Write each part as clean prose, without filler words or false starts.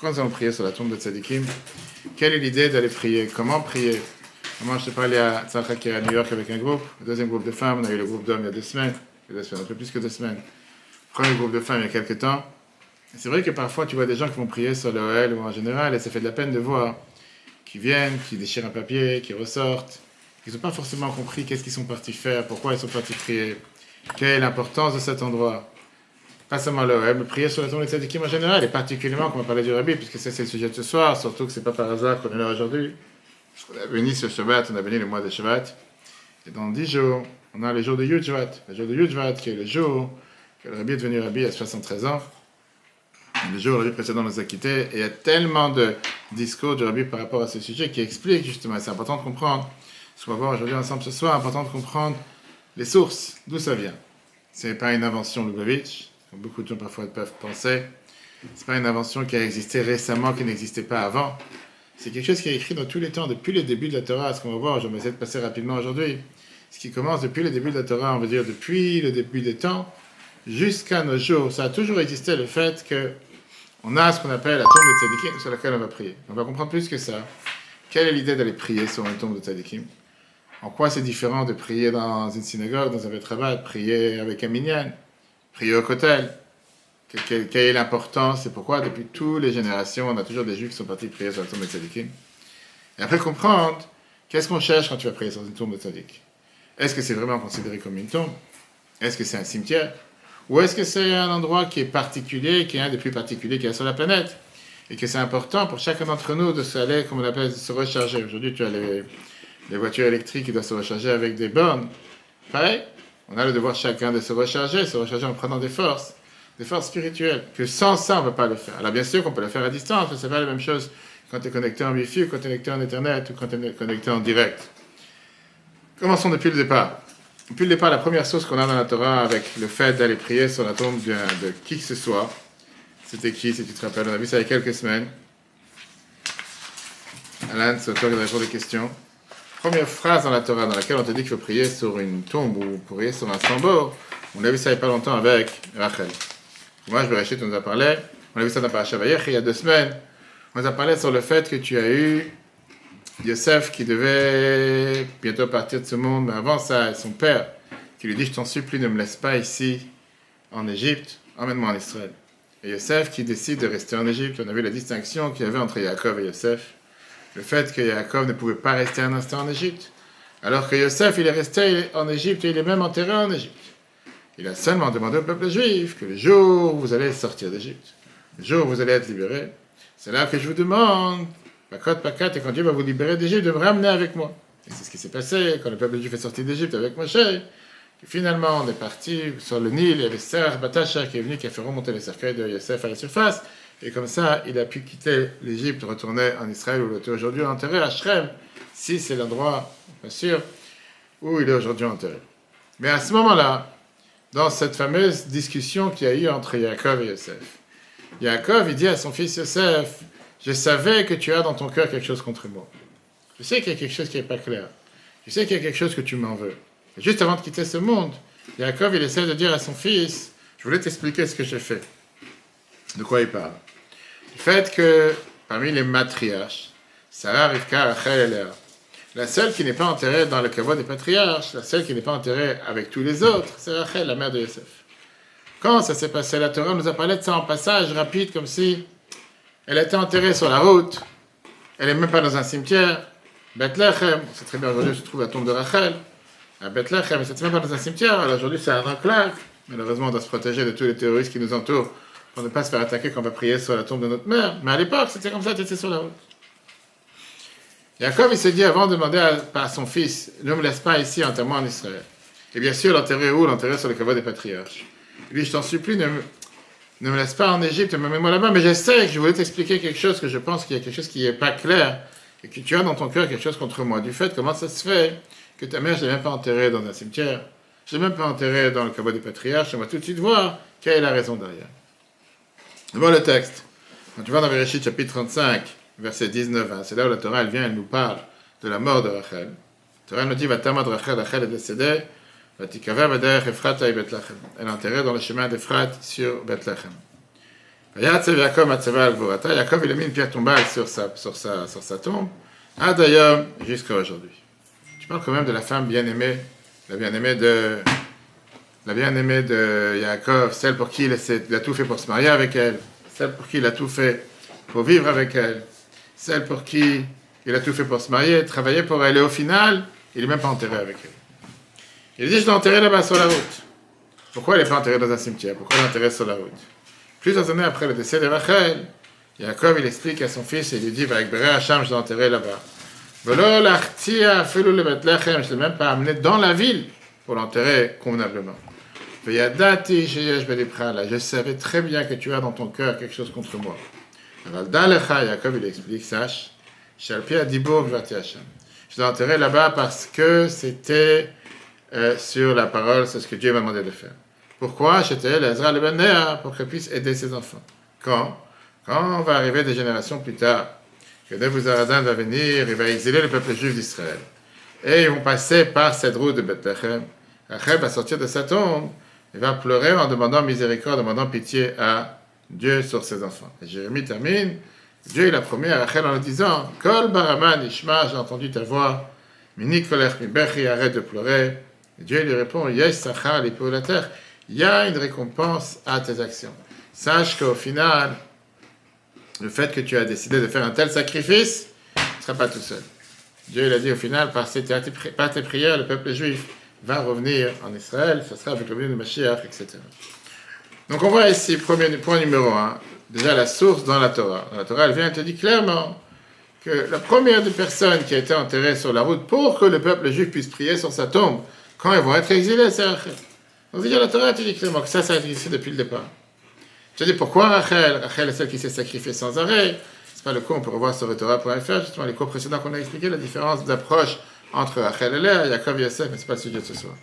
Pourquoi nous allons prier sur la tombe de Tzadikim? Quelle est l'idée d'aller prier? Comment prier? Moi, je te parlais à Tzachak qui est à New York avec un groupe, le deuxième groupe de femmes, on a eu le groupe d'hommes il y a 2 semaines, un peu plus que 2 semaines. Le premier groupe de femmes il y a quelques temps. C'est vrai que parfois tu vois des gens qui vont prier sur l'OL ou en général et ça fait de la peine de voir qui viennent, qui déchirent un papier, qui ressortent, ils n'ont pas forcément compris qu'est-ce qu'ils sont partis faire, pourquoi ils sont partis prier, quelle est l'importance de cet endroit. Pas seulement l'OL, mais prier sur la tombe des Tzadikim en général, et particulièrement quand on va parler du Rabbi, puisque c'est le sujet de ce soir, surtout que c'est pas par hasard qu'on est là aujourd'hui. On a béni ce Shabbat, on a béni le mois de Shabbat. Et dans 10 jours, on a le jour de Yudjvat. Le jour de Yudjvat, qui est le jour que le Rabbi est devenu Rabbi à 73 ans. Le jour où le Rabbi précédent nous a quittés. Et il y a tellement de discours du Rabbi par rapport à ce sujet qui expliquent justement, c'est important de comprendre, ce qu'on va voir aujourd'hui ensemble ce soir, important de comprendre les sources, d'où ça vient. Ce n'est pas une invention de Lubavitch, comme beaucoup de gens parfois peuvent penser. Ce n'est pas une invention qui a existé récemment, qui n'existait pas avant. C'est quelque chose qui est écrit dans tous les temps, depuis le début de la Torah, ce qu'on va voir, je vais essayer de passer rapidement aujourd'hui. Ce qui commence depuis le début de la Torah, on va dire depuis le début des temps, jusqu'à nos jours. Ça a toujours existé le fait qu'on a ce qu'on appelle la tombe de Tzadikim sur laquelle on va prier. On va comprendre plus que ça. Quelle est l'idée d'aller prier sur une tombe de Tzadikim? En quoi c'est différent de prier dans une synagogue, dans un Beit Chabad, prier avec un minyan, prier au kotel? Quelle est l'importance et pourquoi, depuis toutes les générations, on a toujours des juifs qui sont partis prier sur la tombe de Tzadikim? Et après comprendre, qu'est-ce qu'on cherche quand tu vas prier sur une tombe de Tzadik? Est-ce que c'est vraiment considéré comme une tombe? Est-ce que c'est un cimetière? Ou est-ce que c'est un endroit qui est particulier, qui est un des plus particuliers qu'il y a sur la planète? Et que c'est important pour chacun d'entre nous de s'aller, comme on appelle, se recharger. Aujourd'hui, tu as les voitures électriques qui doivent se recharger avec des bornes. Pareil, on a le devoir chacun de se recharger en prenant des forces spirituelles, que sans ça, on ne peut pas le faire. Alors bien sûr qu'on peut le faire à distance, mais ce n'est pas la même chose quand tu es connecté en Wi-Fi, ou quand tu es connecté en Internet, ou quand tu es connecté en direct. Commençons depuis le départ. Depuis le départ, la première source qu'on a dans la Torah avec le fait d'aller prier sur la tombe de qui que ce soit, c'était qui, si tu te rappelles? On a vu ça il y a quelques semaines. Alan, c'est toi qui dois répondre des questions. Première phrase dans la Torah dans laquelle on te dit qu'il faut prier sur une tombe ou prier sur un tambour, on a vu ça il n'y a pas longtemps avec Rachel. Moi, je vais Rachel, on nous a parlé. On a vu ça dans Parashat Vayech il y a 2 semaines. On nous a parlé sur le fait que tu as eu Yosef qui devait bientôt partir de ce monde, mais avant ça, son père qui lui dit: je t'en supplie, ne me laisse pas ici en Égypte, emmène-moi en Israël. Et Yosef qui décide de rester en Égypte. On a vu la distinction qu'il y avait entre Yaakov et Yosef. Le fait que Yaakov ne pouvait pas rester un instant en Égypte, alors que Yosef, il est resté en Égypte et il est même enterré en Égypte. Il a seulement demandé au peuple juif que le jour où vous allez sortir d'Égypte, le jour où vous allez être libérés, c'est là que je vous demande, Pakat, et quand Dieu va vous libérer d'Égypte, de me ramener avec moi. Et c'est ce qui s'est passé quand le peuple juif est sorti d'Égypte avec Moshe. Et finalement, on est parti sur le Nil, il y avait Serach Batasha qui est venu, qui a fait remonter les cercueils de Yosef à la surface. Et comme ça, il a pu quitter l'Égypte, retourner en Israël, où il est aujourd'hui enterré à Shrem, si c'est l'endroit, bien sûr, où il est aujourd'hui enterré. Mais à ce moment-là, dans cette fameuse discussion qu'il y a eu entre Yaakov et Yosef, Yaakov, il dit à son fils Yosef: je savais que tu as dans ton cœur quelque chose contre moi. Je sais qu'il y a quelque chose qui n'est pas clair. Je sais qu'il y a quelque chose que tu m'en veux. Et juste avant de quitter ce monde, Yaakov, il essaie de dire à son fils: je voulais t'expliquer ce que j'ai fait. De quoi il parle? Du fait que, parmi les matriarches, Sarah, Rivka, Rachel et Léa, la seule qui n'est pas enterrée dans le kavod des patriarches, la seule qui n'est pas enterrée avec tous les autres, c'est Rachel, la mère de Yosef. Quand ça s'est passé, la Torah nous a parlé de ça en passage rapide, comme si elle était enterrée sur la route, elle n'est même pas dans un cimetière. Bethléem, c'est très bien, aujourd'hui se trouve la tombe de Rachel, à Bethléem, mais c'est même pas dans un cimetière, alors aujourd'hui c'est un enclave. Malheureusement, on doit se protéger de tous les terroristes qui nous entourent pour ne pas se faire attaquer quand on va prier sur la tombe de notre mère. Mais à l'époque, c'était comme ça, c'était sur la route. Yaakov, il s'est dit, avant de demander à son fils: ne me laisse pas ici, enterre-moi en Israël. Et bien sûr, l'enterrer où? L'enterrer sur le kavod des patriarches. Il dit: je t'en supplie, ne me laisse pas en Égypte, mets-moi là-bas. Mais je sais que je voulais t'expliquer quelque chose, que je pense qu'il y a quelque chose qui n'est pas clair, et que tu as dans ton cœur quelque chose contre moi. Du fait, comment ça se fait que ta mère, je ne l'ai même pas enterrée dans un cimetière, je ne l'ai même pas enterrée dans le kavod des patriarches. On va tout de suite voir quelle est la raison derrière. Voilà le texte. Quand tu vas dans Bereshit, chapitre 35, verset 19, c'est là où la Torah, elle vient, elle nous parle de la mort de Rachel. La Torah nous dit: Vatamad Rachel, Rachel est décédée, Vatikaver Baderech Ephrata et Bethléem. Elle est enterrée dans le chemin d'Ephrat sur Bethléem. Yaakov, il a mis une pierre tombale sur sa tombe. D'ailleurs, jusqu'à aujourd'hui. Je parle quand même de la femme bien-aimée, la bien-aimée de Yaakov, celle pour qui il a tout fait pour se marier avec elle, celle pour qui il a tout fait pour vivre avec elle, celle pour qui il a tout fait pour se marier, travailler pour elle, et au final, il n'est même pas enterré avec elle. Il dit, je l'ai enterré là-bas sur la route. Pourquoi il n'est pas enterré dans un cimetière? Pourquoi il est enterré sur la route? Plusieurs années après le décès de Rachel, Yaakov, il explique à son fils, et il lui dit, avec Béré Hacham, je l'ai enterré là-bas. Je ne l'ai même pas amené dans la ville pour l'enterrer convenablement. Je savais très bien que tu as dans ton cœur quelque chose contre moi. Yaakov, il explique, sache, je l'ai enterré là-bas parce que c'était sur la parole, c'est ce que Dieu m'a demandé de faire. Pourquoi? J'étais l'Ezra le Ben pour qu'elle puisse aider ses enfants. Quand on va arriver des générations plus tard, que Nebuzaradan va venir, il va exiler le peuple juif d'Israël. Et ils vont passer par cette route de Bethléem. Rachel va sortir de sa tombe, il va pleurer en demandant miséricorde, en demandant pitié à Dieu sur ses enfants. Et Jérémie termine, Dieu il a promis à Rachel en lui disant, Kol baraman ishma, j'ai entendu ta voix, mini kolech mi bechi, arrête de pleurer. Et Dieu lui répond, yesh sachar li la il y a une récompense à tes actions. Sache qu'au final, le fait que tu as décidé de faire un tel sacrifice, tu ne seras pas tout seul. Dieu il a dit au final, par tes prières, le peuple juif va revenir en Israël, ce sera avec le venue de Mashiach, etc. Donc on voit ici, point numéro 1, déjà la source dans la Torah. Dans la Torah, elle vient et te dit clairement que la première des personnes qui a été enterrée sur la route pour que le peuple juif puisse prier sur sa tombe, quand ils vont être exilés, c'est Rachel. Donc la Torah te dit clairement que ça a existé depuis le départ. Je te dis pourquoi Rachel? Rachel est celle qui s'est sacrifiée sans arrêt. C'est pas le coup, on peut revoir sur Torah.fr, justement les cours précédents qu'on a expliqué, la différence d'approche entre Rachel et Léa, Yaakov et Yosef, mais ce n'est pas le sujet de ce soir.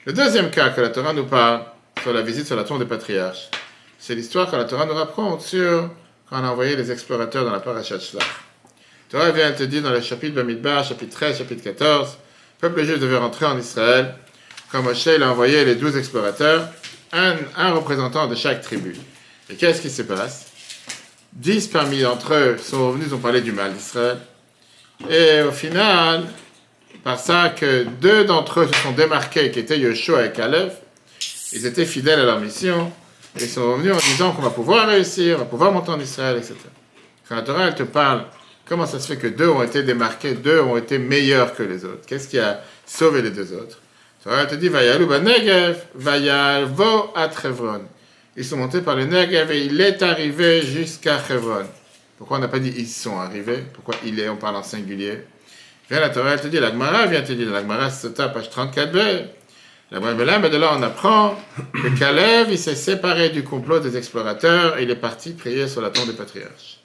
Le deuxième cas que la Torah nous parle sur la visite sur la tombe des patriarches, c'est l'histoire que la Torah nous raconte sur quand on a envoyé les explorateurs dans la parashat Shlach. La Torah vient te dire dans le chapitre Bamidbar, chapitre 13, chapitre 14, le peuple juif devait rentrer en Israël, quand Moshe a envoyé les 12 explorateurs, un représentant de chaque tribu. Et qu'est-ce qui se passe? 10 parmi d'entre eux sont revenus, ils ont parlé du mal d'Israël. Et au final, par ça que 2 d'entre eux se sont démarqués, qui étaient Yoshua et Caleb, ils étaient fidèles à leur mission, et ils sont revenus en disant qu'on va pouvoir réussir, on va pouvoir monter en Israël, etc. Quand la Torah, elle te parle, comment ça se fait que 2 ont été démarqués, 2 ont été meilleurs que les autres? Qu'est-ce qui a sauvé les 2 autres? La Torah, elle te dit, Vayalu Negev, Vayalvo at Hebron. Ils sont montés par le Negev et il est arrivé jusqu'à Hebron. Pourquoi on n'a pas dit ils sont arrivés? Pourquoi il est, on parle en singulier? Viens la Torah, elle te dit, la Gemara vient te dire, la Gemara, c'est page 34b. La Gemara, mais de là, on apprend que Caleb, il s'est séparé du complot des explorateurs et il est parti prier sur la tombe des patriarches.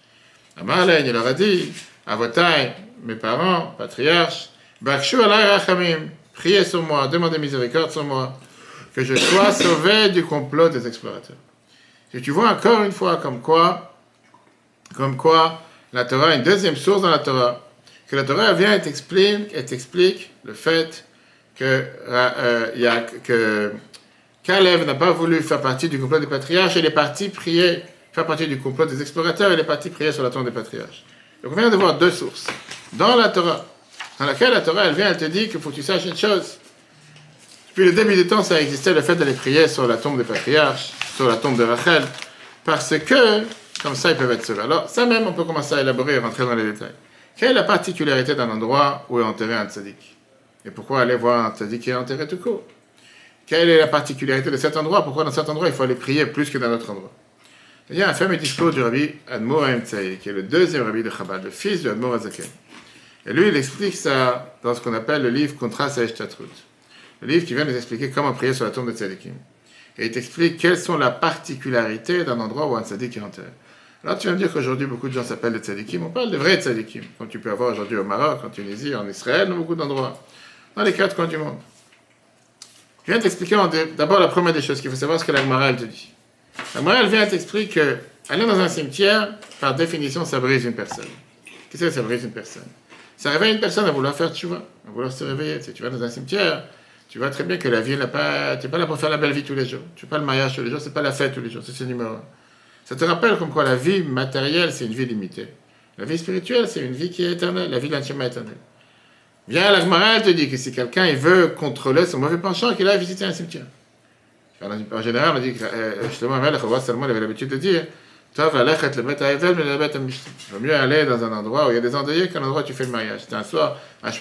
Amarlen, il leur a dit, Avotai, mes parents, patriarches, Bakshu alay rachamim, priez sur moi, demandez miséricorde sur moi, que je sois sauvé du complot des explorateurs. Et tu vois encore une fois comme quoi la Torah, une deuxième source dans la Torah, que la Torah vient et t'explique le fait que Caleb n'a pas voulu faire partie du complot des patriarches, il est parti prier, faire partie du complot des explorateurs, il est parti prier sur la tombe des patriarches. Donc on vient de voir 2 sources. Dans la Torah, dans laquelle la Torah, elle vient, elle te dit qu'il faut que tu saches une chose. Depuis le début du temps, ça existait le fait d'aller prier sur la tombe des patriarches, sur la tombe de Rachel, parce que, comme ça, ils peuvent être sauvés. Alors, ça même, on peut commencer à élaborer et rentrer dans les détails. Quelle est la particularité d'un endroit où est enterré un tzaddik? Et pourquoi aller voir un tzaddik qui est enterré tout court? Quelle est la particularité de cet endroit? Pourquoi dans cet endroit, il faut aller prier plus que dans d'autres endroits? Il y a un fameux discours du rabbi Admor Haim-Tsaï, qui est le 2e rabbi de Chabad, le fils de Admor HaZaken. Et lui, il explique ça dans ce qu'on appelle le livre Contraste à Eshtatrut. Le livre qui vient nous expliquer comment prier sur la tombe de tzaddikim. Et il t'explique quelles sont les particularités d'un endroit où un tzaddik est enterré. Alors tu vas me dire qu'aujourd'hui, beaucoup de gens s'appellent des tzaddikim. On parle de vrais tzaddikim, comme tu peux avoir aujourd'hui au Maroc, en Tunisie, en Israël, dans beaucoup d'endroits, dans les 4 coins du monde. Je viens t'expliquer d'abord la première des choses qu'il faut savoir, ce que la Gemara elle te dit. La Gemara elle vient t'expliquer que aller dans un cimetière, par définition, ça brise une personne. Qu'est-ce que ça brise une personne? Ça réveille une personne à vouloir faire tchouva, à vouloir se réveiller. Tu vas dans un cimetière, tu vois très bien que la vie n'a pas... Tu n'es pas là pour faire la belle vie tous les jours. Tu n'es pas le mariage tous les jours, c'est pas la fête tous les jours, c'est numéro 1. Ça te rappelle comme quoi la vie matérielle, c'est une vie limitée. La vie spirituelle, c'est une vie qui est éternelle, la vie de l'intime éternelle. Viens, la Gemara, elle te dit que si quelqu'un il veut contrôler son mauvais penchant, qu'il aille visiter un cimetière. En général, on dit que Shlomo Amelech, il avait l'habitude de dire il vaut mieux aller dans un endroit où il y a des endeuillés qu'un endroit où tu fais le mariage. C'était un choix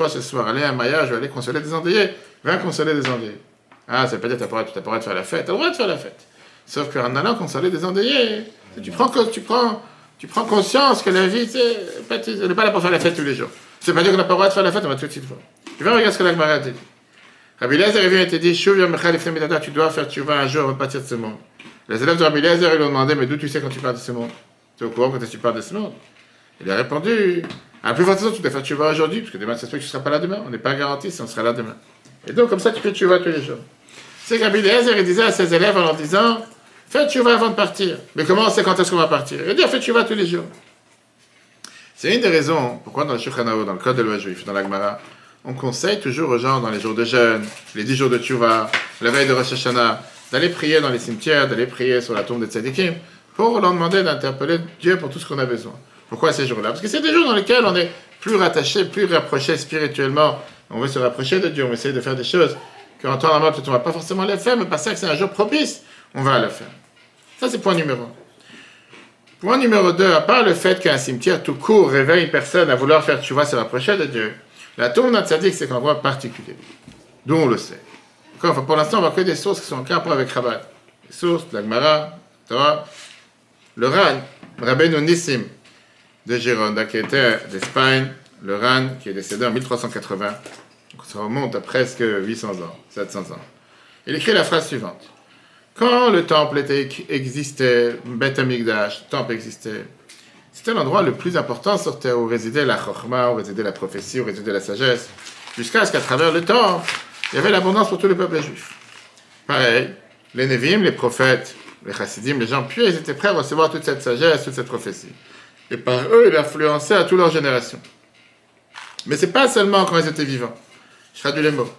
ce soir, aller à un mariage ou aller consoler des endeuillés. Va consoler des endeuillés. Ah, ça veut pas dire que tu n'as pas le droit de faire la fête. Tu as le droit de faire la fête. Sauf qu'en allant consoler des endeuillés, tu prends conscience que la vie, elle n'est pas là pour faire la fête tous les jours. Ça veut pas dire qu'on n'a pas le droit de faire la fête, on va tout de suite voir. Tu vas regarder ce que la Gemara te dit. Rabbi Eliezer vient et te dit, tu dois faire tchouva un jour avant de partir de ce monde. Les élèves de Rabbi Eliezer, ils lui ont demandé, mais d'où tu sais quand tu pars de ce monde? Tu es au courant quand tu pars de ce monde? Il a répondu, à la plus forte raison, tu dois faire tchouva aujourd'hui, parce que demain, ça se peut que tu ne seras pas là demain. On n'est pas garanti si on sera là demain. Et donc, comme ça, tu fais tchouva tous les jours. C'est que Rabbi Eliezer, il disait à ses élèves en leur disant, fais tchouva avant de partir. Mais comment on sait quand est-ce qu'on va partir? Il dit, fais tchouva tous les jours. C'est une des raisons pourquoi dans le Shulchan Aruch, dans le Code de loi juif, dans la Gemara, on conseille toujours aux gens dans les jours de jeûne, les 10 jours de tchouva, la veille de Rosh Hashanah, d'aller prier dans les cimetières, d'aller prier sur la tombe des tzadikim, pour leur demander d'interpeller Dieu pour tout ce qu'on a besoin. Pourquoi ces jours-là? Parce que c'est des jours dans lesquels on est plus rattaché, plus rapproché spirituellement. On veut se rapprocher de Dieu, on veut essayer de faire des choses qu'en temps normal, peut-être on ne va pas forcément les faire, mais parce que c'est un jour propice, on va le faire. Ça, c'est point numéro 1. Point numéro 2, à part le fait qu'un cimetière tout court réveille une personne à vouloir faire tchouva, se rapprocher de Dieu, la tombe d'un tzaddik, c'est un endroit particulier. D'où on le sait. Enfin, pour l'instant, on voit que des sources qui sont en rapport avec Chabad. Les sources, la Gemara, Torah, le Ran, Rabbeinu Nissim de Gironde, qui était d'Espagne, le Ran, qui est décédé en 1380. Donc ça remonte à presque 800 ans, 700 ans. Il écrit la phrase suivante. Quand le temple existait, Beth Amikdash, le temple existait, c'était l'endroit le plus important sur terre où résidait la Chokhma, où résidait la prophétie, où résidait la sagesse, jusqu'à ce qu'à travers le temps, il y avait l'abondance pour tout le peuple juif. Pareil, les Nevi'im, les prophètes, les Chassidim, les gens pieux, ils étaient prêts à recevoir toute cette sagesse, toute cette prophétie. Et par eux, ils influençaient à toute leur génération. Mais ce n'est pas seulement quand ils étaient vivants. Je traduis les mots.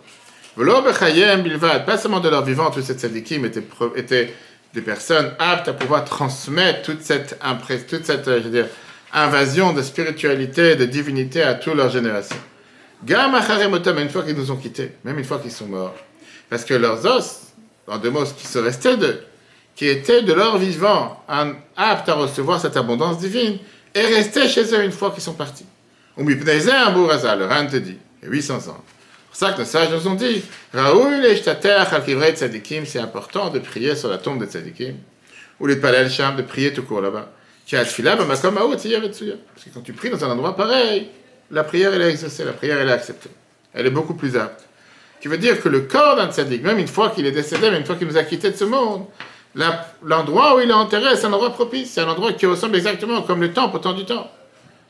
Pas seulement de leur vivant, tous ces tzadikim étaient des personnes aptes à pouvoir transmettre toute cette invasion de spiritualité, de divinité à toute leur génération. Même une fois qu'ils nous ont quittés, même une fois qu'ils sont morts. Parce que leurs os, en deux mots, ce qui se restait d'eux, qui étaient de leur vivant, aptes à recevoir cette abondance divine, est resté chez eux une fois qu'ils sont partis. Le Ran te dit, il y a 800 ans. C'est pour ça que nos sages nous ont dit, c'est important de prier sur la tombe des tzadikim, ou les palais sham, de prier tout court là-bas. Parce que quand tu pries dans un endroit pareil, la prière elle est exaucée, la prière elle est acceptée. Elle est beaucoup plus apte. Ce qui veut dire que le corps d'un tzaddik, même une fois qu'il est décédé, même une fois qu'il nous a quittés de ce monde, l'endroit où il est enterré, c'est un endroit propice, c'est un endroit qui ressemble exactement comme le temple au temps du temps.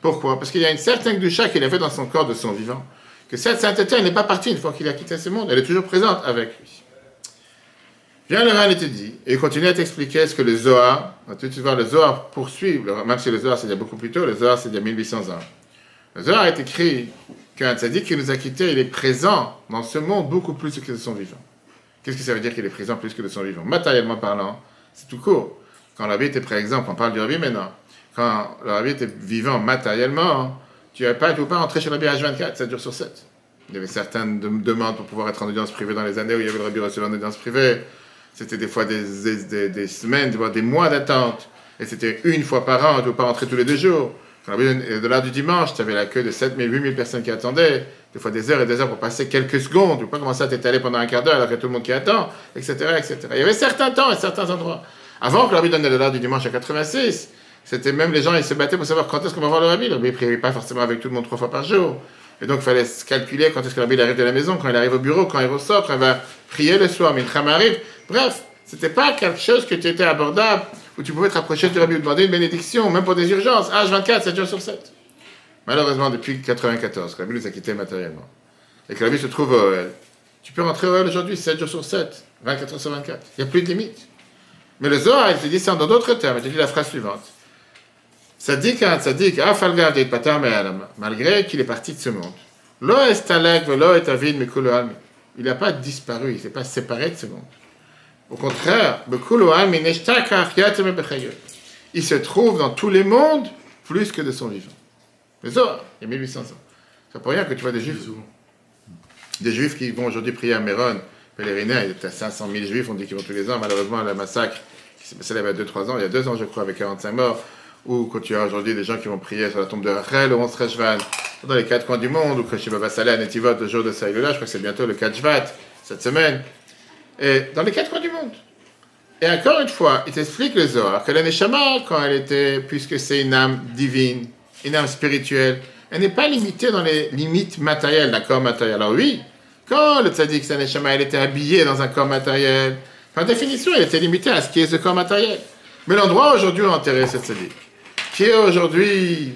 Pourquoi? Parce qu'il y a une certaine doucha qu'il avait dans son corps de son vivant. Que cette sainteté, elle n'est pas partie une fois qu'il a quitté ce monde, elle est toujours présente avec lui. Viens le Ran et te dit, et il continue à t'expliquer ce que le Zohar, on va tout de suite voir le Zohar poursuit, même si le Zohar c'est il y a beaucoup plus tôt, le Zohar c'est il y a 1800 ans. Le Zohar est écrit qu'un tzaddik qui nous a quittés, il est présent dans ce monde beaucoup plus que de son vivant. Qu'est-ce que ça veut dire qu'il est présent plus que de son vivant? Matériellement parlant, c'est tout court. Quand le rabbi était, par exemple, on parle du rabbi maintenant, quand le rabbi était vivant matériellement, tu ne pouvais pas entrer chez le rabbi H24, 7 jours sur 7. Il y avait certaines demandes pour pouvoir être en audience privée dans les années où il y avait le rabbi reçu en audience privée. C'était des fois des semaines, voire des mois d'attente. Et c'était une fois par an, tu ne pouvais pas rentrer tous les 2 jours. Quand de l'heure du dimanche, tu avais la queue de 7 000, 8 000 personnes qui attendaient. Des fois des heures et des heures pour passer quelques secondes. Tu ne peux pas commencer à t'étaler pendant un quart d'heure alors qu'il y a tout le monde qui attend, etc., etc. Il y avait certains temps et certains endroits. Avant que le rabbi donne de l'heure du dimanche à 86, c'était même les gens, ils se battaient pour savoir quand est-ce qu'on va voir le rabbi. Le rabbi ne priait pas forcément avec tout le monde 3 fois par jour. Et donc, il fallait se calculer quand est-ce que le rabbi arrive de la maison, quand il arrive au bureau, quand il ressort, quand il va prier le soir, mais il arrive. Bref, c'était pas quelque chose que tu étais abordable, où tu pouvais te rapprocher du rabbi ou demander une bénédiction, même pour des urgences, H24, 7 jours sur 7. Malheureusement, depuis 1994, que le rabbi nous a quittés matériellement, et que le rabbi se trouve au OL, tu peux rentrer au OL aujourd'hui, 7 jours sur 7, 24 heures sur 24. Il n'y a plus de limite. Mais le Zohar, il te dit ça dans d'autres termes, il te dit la phrase suivante. Tzadik, malgré qu'il est parti de ce monde. Il n'a pas disparu, il ne s'est pas séparé de ce monde. Au contraire, il se trouve dans tous les mondes plus que de son vivant. Le Zohar, il y a 1800 ans. C'est pas pour rien que tu vois des juifs qui vont aujourd'hui prier à Méron, pèleriner, il y a 500 000 juifs, on dit qu'ils vont tous les ans, malheureusement, le massacre qui s'est passé là il y a 2-3 ans, il y a 2 ans je crois, avec 45 morts, ou quand tu as aujourd'hui des gens qui vont prier sur la tombe de Rachel, le 11 Reshvan, dans les 4 coins du monde, ou que chez Baba Saleh à Netivot, le jour de Saïloula, je crois que c'est bientôt le 4 Shvat, cette semaine, et dans les 4 coins du monde. Et encore une fois, il t'explique le Zohar, que la Neshama, quand elle était, puisque c'est une âme divine, une âme spirituelle, elle n'est pas limitée dans les limites matérielles d'un corps matériel. Alors oui, quand le tzaddik, sa Neshama, elle était habillée dans un corps matériel, par définition, elle était limitée à ce qui est ce corps matériel. Mais l'endroit aujourd'hui où enterrer ce tzaddik, qui est aujourd'hui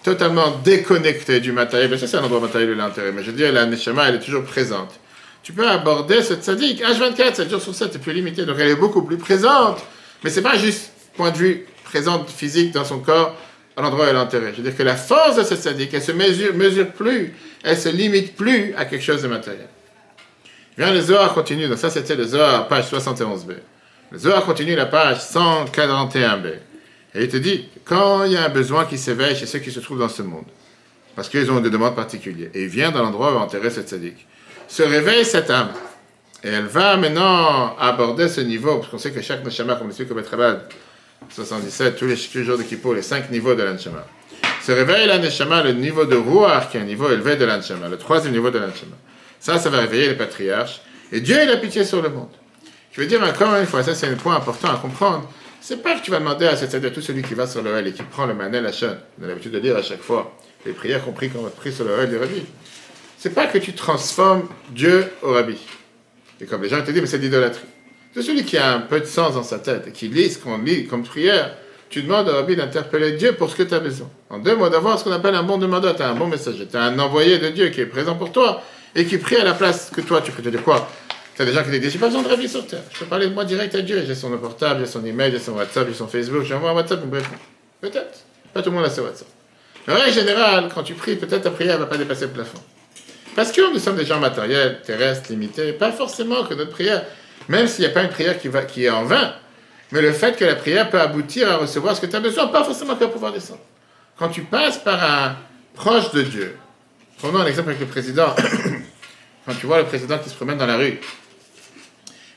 totalement déconnecté du matériel, bien sûr c'est un endroit matériel où il est enterré, mais je veux dire, la Neshama, elle est toujours présente. Tu peux aborder ce tzaddik, H24, 7 jours sur 7, c'est plus limité, donc elle est beaucoup plus présente, mais c'est pas juste point de vue présente physique dans son corps, à l'endroit où elle est enterrée. Je veux dire que la force de ce tzaddik, elle se mesure plus, elle se limite plus à quelque chose de matériel. Bien, le Zohar continue, donc ça c'était le Zohar, page 71b. Le Zohar continue la page 141b. Et il te dit, quand il y a un besoin qui s'éveille chez ceux qui se trouvent dans ce monde, parce qu'ils ont des demandes particulières, et il vient dans l'endroit où enterrer ce tzaddik, se réveille cette âme, et elle va maintenant aborder ce niveau, parce qu'on sait que chaque neshama, comme le suit comme Etrabad, 77, tous les jours de Kippour, les 5 niveaux de l'Anshama. Se réveille la Neshama, le niveau de Ruach, qui est un niveau élevé de l'Anshama, le 3e niveau de l'Anshama. Ça va réveiller les patriarches. Et Dieu, il a pitié sur le monde. Je veux dire encore une fois, ça c'est un point important à comprendre. C'est pas que tu vas demander à tout celui qui va sur le Hel et qui prend le Manel Hachan. On a l'habitude de dire à chaque fois, les prières compris qu'on a pris sur le Hel du Rabbi. C'est pas que tu transformes Dieu au Rabbi. Et comme les gens te disent, mais c'est de l'idolâtrie. C'est celui qui a un peu de sens dans sa tête et qui lit ce qu'on lit comme prière. Tu demandes au Rabbi d'interpeller Dieu pour ce que tu as besoin. En 2 mots, d'avoir ce qu'on appelle un bon demandeur. Tu as un bon messager. Tu as un envoyé de Dieu qui est présent pour toi et qui prie à la place que toi. Tu peux te dire quoi? Tu as des gens qui te disent, j'ai pas besoin de Rabbi sur terre. Je peux parler de moi direct à Dieu. J'ai son portable, j'ai son email, j'ai son WhatsApp, j'ai son Facebook. J'envoie un WhatsApp, il me répond. Peut-être. Pas tout le monde a ce WhatsApp. Mais en règle générale, quand tu pries, peut-être ta prière ne va pas dépasser le plafond. Parce que nous sommes des gens matériels, terrestres, limités. Pas forcément que notre prière, même s'il n'y a pas une prière qui est en vain, mais le fait que la prière peut aboutir à recevoir ce que tu as besoin, pas forcément qu'à pouvoir descendre. Quand tu passes par un proche de Dieu, prenons un exemple avec le président, quand tu vois le président qui se promène dans la rue,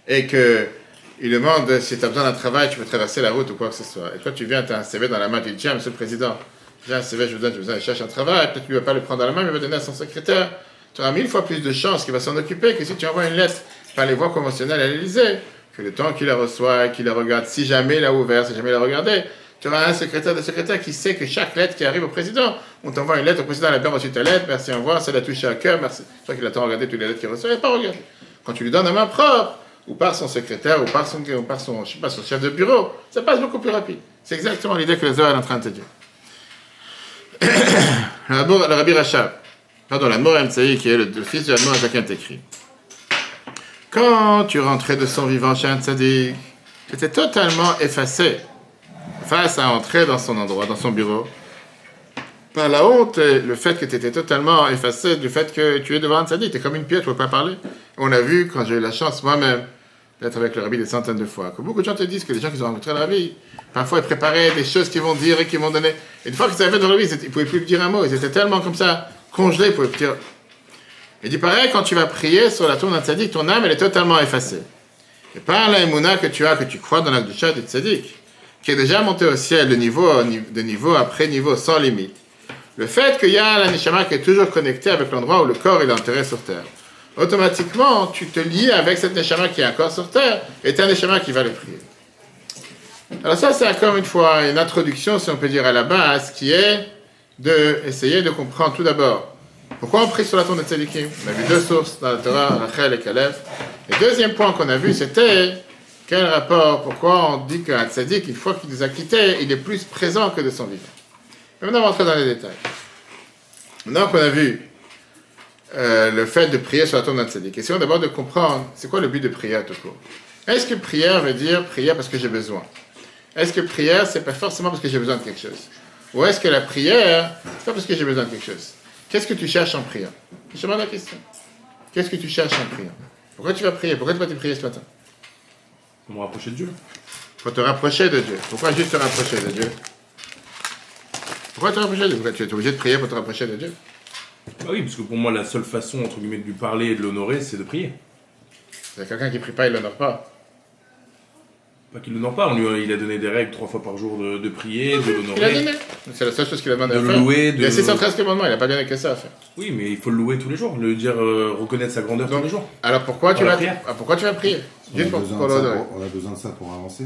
et qu'il demande si tu as besoin d'un travail, tu peux traverser la route ou quoi que ce soit, et toi tu viens, tu as un CV dans la main, tu dis, tiens, monsieur le président, j'ai un CV, je vous donne, il cherche un travail, peut-être qu'il ne va pas le prendre dans la main, mais il va donner à son secrétaire, tu auras 1000 fois plus de chances qu'il va s'en occuper que si tu envoies une lettre par les voies conventionnelles à l'Élysée, que le temps qu'il la reçoit, qu'il la regarde, si jamais il a ouvert, si jamais il a regardé, tu auras un secrétaire qui sait que chaque lettre qui arrive au président, on t'envoie une lettre au président, il a bien reçu ta lettre, merci, au revoir, ça l'a touché à cœur, merci. Je crois qu'il attend regarder toutes les lettres qu'il reçoit, il n'a pas regardé. Quand tu lui donnes à main propre, ou par son secrétaire, ou par son je sais pas, son chef de bureau, ça passe beaucoup plus rapide. C'est exactement l'idée que le Zohar est en train de te dire. Le Rabbi Rachab, l'Admor Emtsai, qui est le fils de l'Admor Azaken, écrit. Quand tu rentrais de son vivant chez un tzaddik, tu étais totalement effacé face à entrer dans son endroit, dans son bureau, par la honte et le fait que tu étais totalement effacé du fait que tu es devant un tzaddik. Tu es comme une pièce, tu ne peux pas parler. On a vu, quand j'ai eu la chance moi-même d'être avec le Rabbi des centaines de fois, que beaucoup de gens te disent que les gens qui ont rencontré le Rabbi, parfois ils préparaient des choses qu'ils vont dire et qu'ils vont donner. Et une fois qu'ils avaient fait devant le Rabbi, ils ne pouvaient plus lui dire un mot. Ils étaient tellement comme ça, congelés, ils ne pouvaient plus dire. Il dit pareil, quand tu vas prier sur la tombe d'un tzaddik, ton âme elle est totalement effacée. Et par la émouna que tu as, que tu crois dans la Kedusha du tzaddik, qui est déjà monté au ciel de niveau après niveau sans limite, le fait qu'il y a la neshama qui est toujours connectée avec l'endroit où le corps il est enterré sur terre, automatiquement tu te lies avec cette neshama qui est encore sur terre et tu as un neshama qui va le prier. Alors ça c'est encore une fois une introduction, si on peut dire à la base, qui est d'essayer de comprendre tout d'abord pourquoi on prie sur la tombe de tzaddikim. On a vu 2 sources dans la Torah, Rachel et Caleb. Et le deuxième point qu'on a vu, c'était quel rapport, pourquoi on dit qu'un tzaddik, une fois qu'il nous a quittés, il est plus présent que de son vivant. Mais maintenant, on va rentrer dans les détails. Maintenant qu'on a vu le fait de prier sur la tombe d'un tzaddik, essayons d'abord de comprendre c'est quoi le but de prière tout court. Est-ce que prière veut dire prière parce que j'ai besoin? Est-ce que prière, c'est pas forcément parce que j'ai besoin de quelque chose? Ou est-ce que la prière, c'est pas parce que j'ai besoin de quelque chose? Qu'est-ce que tu cherches en priant? Je te demande la question. Qu'est-ce que tu cherches en priant? Pourquoi tu vas prier? Pourquoi tu vas te prier ce matin? Pour me rapprocher de Dieu. Pour te rapprocher de Dieu. Pourquoi juste te rapprocher de Dieu? Pourquoi te rapprocher de Dieu? Pourquoi tu es obligé de prier pour te rapprocher de Dieu? Bah oui, parce que pour moi, la seule façon, entre guillemets, de lui parler et de l'honorer, c'est de prier. Il y a quelqu'un qui prie pas, il l'honore pas. Pas qu'il l'honore pas, il a donné des règles 3 fois par jour de prier, de Il a l'honorer. donné. C'est la seule chose qu'il a demandé De à le faire. louer, Il y a de- 613 commandements, il n'a pas donné que ça à faire. Oui, mais il faut le louer tous les jours, le dire, reconnaître sa grandeur tous les jours. Alors pourquoi tu Pour la vas prière. pourquoi tu vas prier? Juste pour l'honorer. On a besoin de ça pour avancer.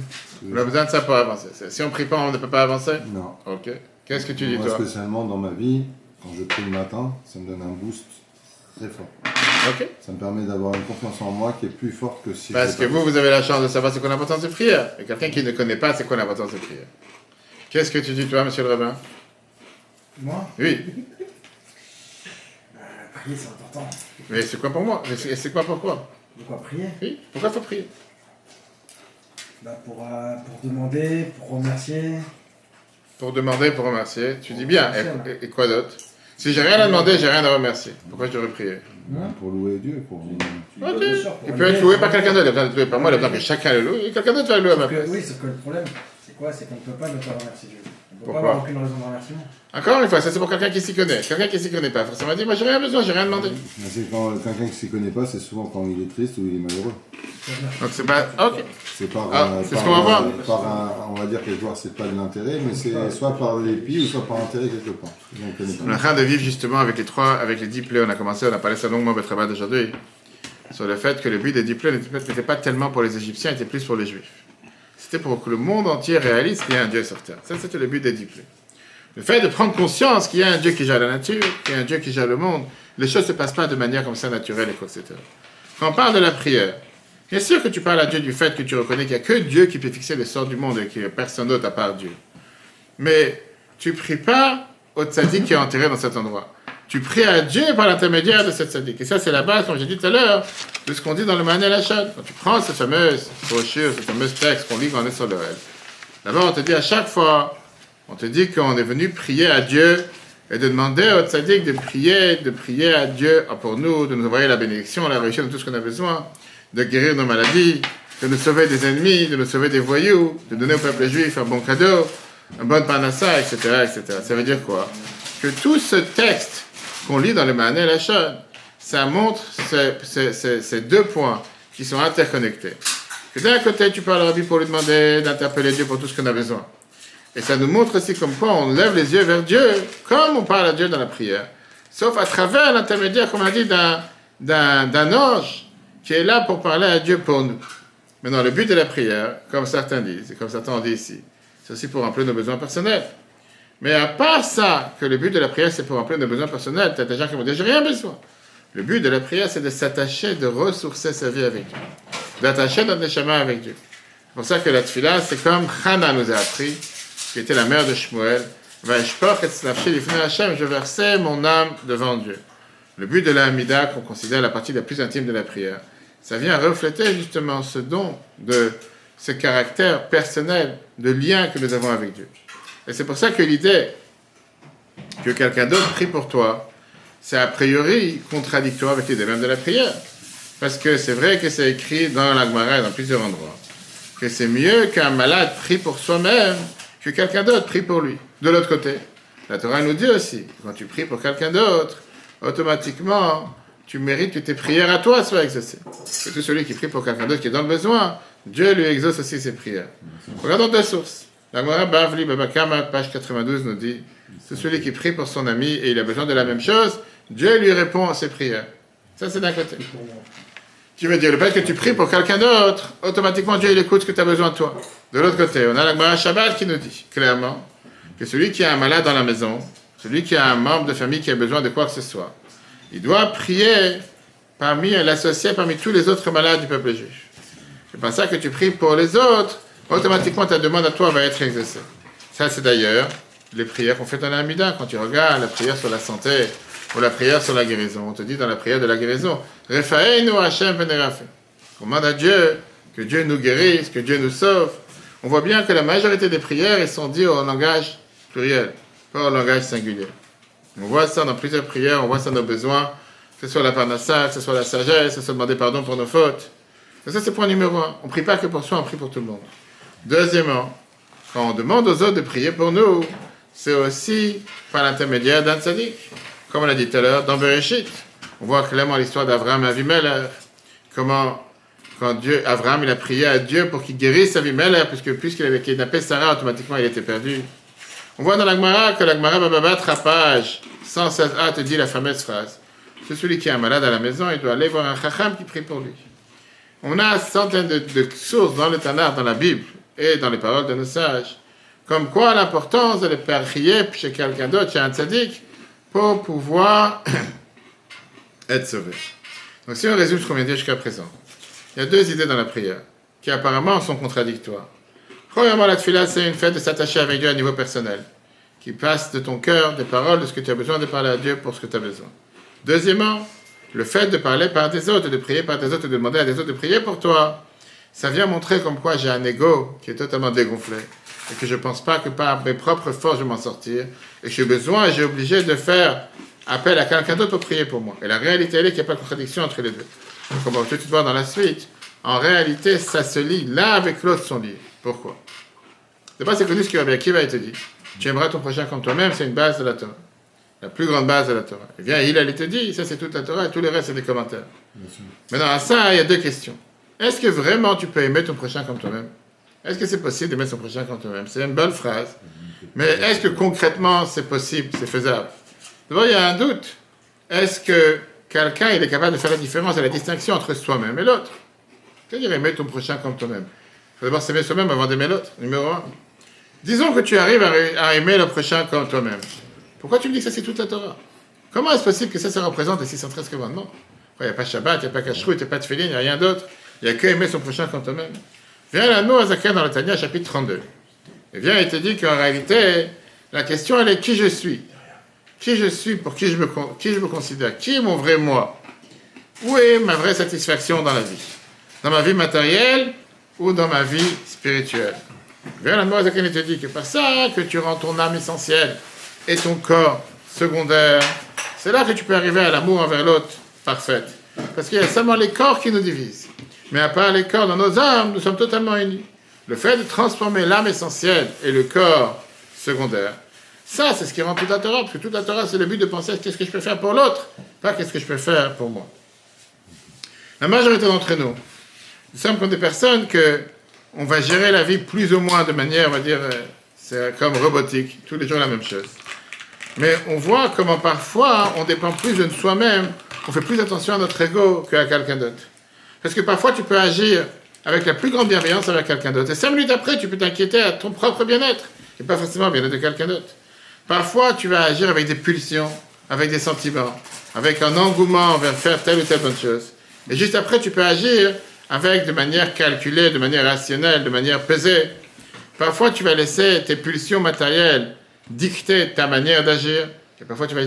On a besoin de ça pour avancer. Si on prie pas, on ne peut pas avancer? Non. Ok. Qu'est-ce que tu dis, Moi, toi? spécialement dans ma vie, quand je prie le matin, ça me donne un boost très fort. Ok. Ça me permet d'avoir une confiance en moi qui est plus forte que si Parce je que fais pas vous avez la chance de savoir c'est quoi l'importance de prière. Et quelqu'un qui ne connaît pas c'est quoi l'importance de prière. Qu'est-ce que tu dis, toi, monsieur le rabbin? Moi, Oui. prier c'est important. Mais c'est quoi pour moi? Et c'est quoi pourquoi? De quoi prier? Oui. Pourquoi faut prier? Pour demander, pour remercier. Pour demander, pour remercier. Tu dis bien. Et quoi d'autre? Si j'ai rien à demander, j'ai rien à remercier. Pourquoi je devrais prier? pour louer Dieu. Pour... Ok. Bien sûr, pour Il peut être loué par quelqu'un d'autre. Il a besoin d'être loué par moi. Il a besoin que chacun le loue. Et quelqu'un d'autre va le louer à ma place. Oui, sauf que le problème, c'est quoi? C'est qu'on ne peut pas ne pas remercier Dieu. On ne peut Pourquoi? pas avoir aucune raison de remerciement. Encore une fois, ça c'est pour quelqu'un qui s'y connaît. Quelqu'un qui s'y connaît pas. Forcément dit, moi j'ai rien besoin, j'ai rien demandé. Mais c'est quand quelqu'un qui ne s'y connaît pas, c'est souvent quand il est triste ou il est malheureux. Donc c'est pas. Ok. C'est par, C'est ce qu'on va voir. on va dire quelque part, c'est pas de l'intérêt, mais c'est soit par dépit ou soit par intérêt quelque part. On connaît On est en train de vivre justement avec les 10 plaies. On a parlé ça longuement au travail d'aujourd'hui. Sur le fait que le but des 10 plaies n'était pas tellement pour les Égyptiens, était plus pour les Juifs. C'était pour que le monde entier réalise qu'il y a un Dieu sur terre. Ça, c'était le but des 10 plaies. Le fait de prendre conscience qu'il y a un Dieu qui gère la nature, qu'il y a un Dieu qui gère le monde, les choses ne se passent pas de manière comme ça naturelle, etc. Quand on parle de la prière, bien sûr que tu parles à Dieu du fait que tu reconnais qu'il n'y a que Dieu qui peut fixer le sort du monde et qu'il n'y a personne d'autre à part Dieu. Mais tu ne pries pas au tzaddik qui est enterré dans cet endroit. Tu pries à Dieu par l'intermédiaire de cette tzaddik. Et ça, c'est la base, comme j'ai dit tout à l'heure, de ce qu'on dit dans le Mahané Lachad. Quand tu prends cette fameuse brochure, ce fameux texte qu'on lit quand on est sur l'Orel, d'abord, on te dit à chaque fois, on te dit qu'on est venu prier à Dieu et de demander au tzaddik de prier à Dieu pour nous, de nous envoyer la bénédiction, la réussite de tout ce qu'on a besoin, de guérir nos maladies, de nous sauver des ennemis, de nous sauver des voyous, de donner au peuple juif un bon cadeau, un bon panassa, etc., etc. Ça veut dire quoi? Que tout ce texte qu'on lit dans le Mahané Lachad, ça montre ces deux points qui sont interconnectés. Que d'un côté, tu parles à Rabbi pour lui demander d'interpeller Dieu pour tout ce qu'on a besoin. Et ça nous montre aussi comme quoi on lève les yeux vers Dieu, comme on parle à Dieu dans la prière. Sauf à travers l'intermédiaire, comme on a dit, d'un ange qui est là pour parler à Dieu pour nous. Maintenant, le but de la prière, comme certains disent, et comme certains ont dit ici, c'est aussi pour remplir nos besoins personnels. Mais à part ça, que le but de la prière, c'est pour remplir nos besoins personnels, tu as des gens qui vont dire, j'ai rien besoin. Le but de la prière, c'est de s'attacher, de ressourcer sa vie avec Dieu. D'attacher notre neshama avec Dieu. C'est pour ça que la tefila, c'est comme Hana nous a appris, qui était la mère de Shmuel, je versais mon âme devant Dieu. Le but de la Hamida, qu'on considère la partie la plus intime de la prière, ça vient refléter justement ce don de ce caractère personnel, de lien que nous avons avec Dieu. Et c'est pour ça que l'idée que quelqu'un d'autre prie pour toi, c'est a priori contradictoire avec l'idée même de la prière. Parce que c'est vrai que c'est écrit dans la Gemara et dans plusieurs endroits, que c'est mieux qu'un malade prie pour soi-même que quelqu'un d'autre prie pour lui. De l'autre côté, la Torah nous dit aussi, quand tu pries pour quelqu'un d'autre, automatiquement, tu mérites que tes prières à toi soient exaucées. Et tout celui qui prie pour quelqu'un d'autre qui est dans le besoin, Dieu lui exauce aussi ses prières. Regardons deux sources. La Gemara Bavli Babakama, page 92, nous dit, tout celui qui prie pour son ami et il a besoin de la même chose, Dieu lui répond à ses prières. Ça, c'est d'un côté. Tu veux dire, le fait que tu pries pour quelqu'un d'autre, automatiquement Dieu il écoute ce que tu as besoin de toi. De l'autre côté, on a la Gemara Shabbat qui nous dit, clairement, que celui qui a un malade dans la maison, celui qui a un membre de famille qui a besoin de quoi que ce soit, il doit prier l'associer parmi tous les autres malades du peuple juif. C'est pas ça que tu pries pour les autres, automatiquement ta demande à toi va être exaucée. Ça, c'est d'ailleurs les prières qu'on fait dans la Hamida. Quand tu regardes la prière sur la santé ou la prière sur la guérison, on te dit dans la prière de la guérison, Refaeinu Hashem Venerafe. On demande à Dieu que Dieu nous guérisse, que Dieu nous sauve. On voit bien que la majorité des prières, elles sont dites en langage pluriel, pas en langage singulier. On voit ça dans plusieurs prières, on voit ça dans nos besoins, que ce soit la parnassa, que ce soit la sagesse, que ce soit demander pardon pour nos fautes. Et ça, c'est le point numéro 1. On ne prie pas que pour soi, on prie pour tout le monde. Deuxièmement, quand on demande aux autres de prier pour nous, c'est aussi par l'intermédiaire d'un tzaddik. Comme on l'a dit tout à l'heure, dans Bereshit, on voit clairement l'histoire d'Abraham et Avimelech, comment, quand Abraham il a prié à Dieu pour qu'il guérisse Avimelech, puisqu'il avait kidnappé Sarah, automatiquement il était perdu. On voit dans la Gemara que la Gemara va battre à page 116a te dit la fameuse phrase. C'est celui qui est un malade à la maison, il doit aller voir un chacham qui prie pour lui. On a centaines de sources dans le Tanakh, dans la Bible et dans les paroles de nos sages, comme quoi l'importance de prier chez quelqu'un d'autre, chez un tzaddik, pour pouvoir être sauvé. Donc si on résume ce qu'on vient de dire jusqu'à présent, il y a deux idées dans la prière, qui apparemment sont contradictoires. Premièrement, la tefila, c'est une fête de s'attacher avec Dieu à un niveau personnel, qui passe de ton cœur, des paroles, de ce que tu as besoin de parler à Dieu pour ce que tu as besoin. Deuxièmement, le fait de parler par des autres, de prier par des autres, de demander à des autres de prier pour toi, ça vient montrer comme quoi j'ai un ego qui est totalement dégonflé, et que je ne pense pas que par mes propres forces je vais m'en sortir, et que j'ai besoin et j'ai obligé de faire appel à quelqu'un d'autre pour prier pour moi. Et la réalité, elle est qu'il n'y a pas de contradiction entre les deux. Donc, comme on va tout de suite voir dans la suite, en réalité, ça se lie, l'un avec l'autre sont liés. Pourquoi? D'abord, c'est connu ce que Rabbi Akiva te dit. Tu aimeras ton prochain comme toi-même, c'est une base de la Torah. La plus grande base de la Torah. Et bien, il te dit, ça c'est toute la Torah, et tous les restes, c'est des commentaires. Maintenant, à ça, il y a deux questions. Est-ce que vraiment tu peux aimer ton prochain comme toi-même? Est-ce que c'est possible d'aimer son prochain comme toi-même? C'est une belle phrase. Mais est-ce que concrètement, c'est possible, c'est faisable? D'abord, il y a un doute. Est-ce que quelqu'un il est capable de faire la différence et la distinction entre soi-même et l'autre? C'est-à-dire aimer ton prochain comme toi-même. Il faut d'abord s'aimer soi-même avant d'aimer l'autre, numéro un. Disons que tu arrives à aimer le prochain comme toi-même. Pourquoi tu me dis que ça c'est toute la Torah? Comment est-ce possible que ça représente les 613 commandements? Il n'y a pas Shabbat, il n'y a pas Kashrut, il n'y a pas Tfilin, il n'y a rien d'autre. Il n'y a que aimer son prochain comme toi-même. Viens là, nous, à Zakia, dans le Tanya, chapitre 32. Et viens, il te dit qu'en réalité, la question, elle est qui je suis? Qui je suis, pour qui je me considère? Qui est mon vrai moi? Où est ma vraie satisfaction dans la vie? Dans ma vie matérielle ou dans ma vie spirituelle? Viens là, nous, à Zakia, il te dit que par ça, que tu rends ton âme essentielle et ton corps secondaire, c'est là que tu peux arriver à l'amour envers l'autre parfaite. Parce qu'il y a seulement les corps qui nous divisent. Mais à part les corps dans nos âmes, nous sommes totalement unis. Le fait de transformer l'âme essentielle et le corps secondaire, ça, c'est ce qui rend toute la Torah. Parce que toute la Torah, c'est le but de penser à qu'est-ce que je peux faire pour l'autre, pas qu'est-ce que je peux faire pour moi. La majorité d'entre nous, nous sommes comme des personnes que on va gérer la vie plus ou moins de manière, on va dire, c'est comme robotique, tous les jours la même chose. Mais on voit comment parfois on dépend plus de soi-même, on fait plus attention à notre ego qu'à quelqu'un d'autre. Parce que parfois tu peux agir avec la plus grande bienveillance avec quelqu'un d'autre. Et 5 minutes après, tu peux t'inquiéter à ton propre bien-être, et pas forcément le bien-être de quelqu'un d'autre. Parfois tu vas agir avec des pulsions, avec des sentiments, avec un engouement envers faire telle ou telle bonne chose. Et juste après, tu peux agir avec de manière calculée, de manière rationnelle, de manière pesée. Parfois tu vas laisser tes pulsions matérielles dicter ta manière d'agir, et parfois tu vas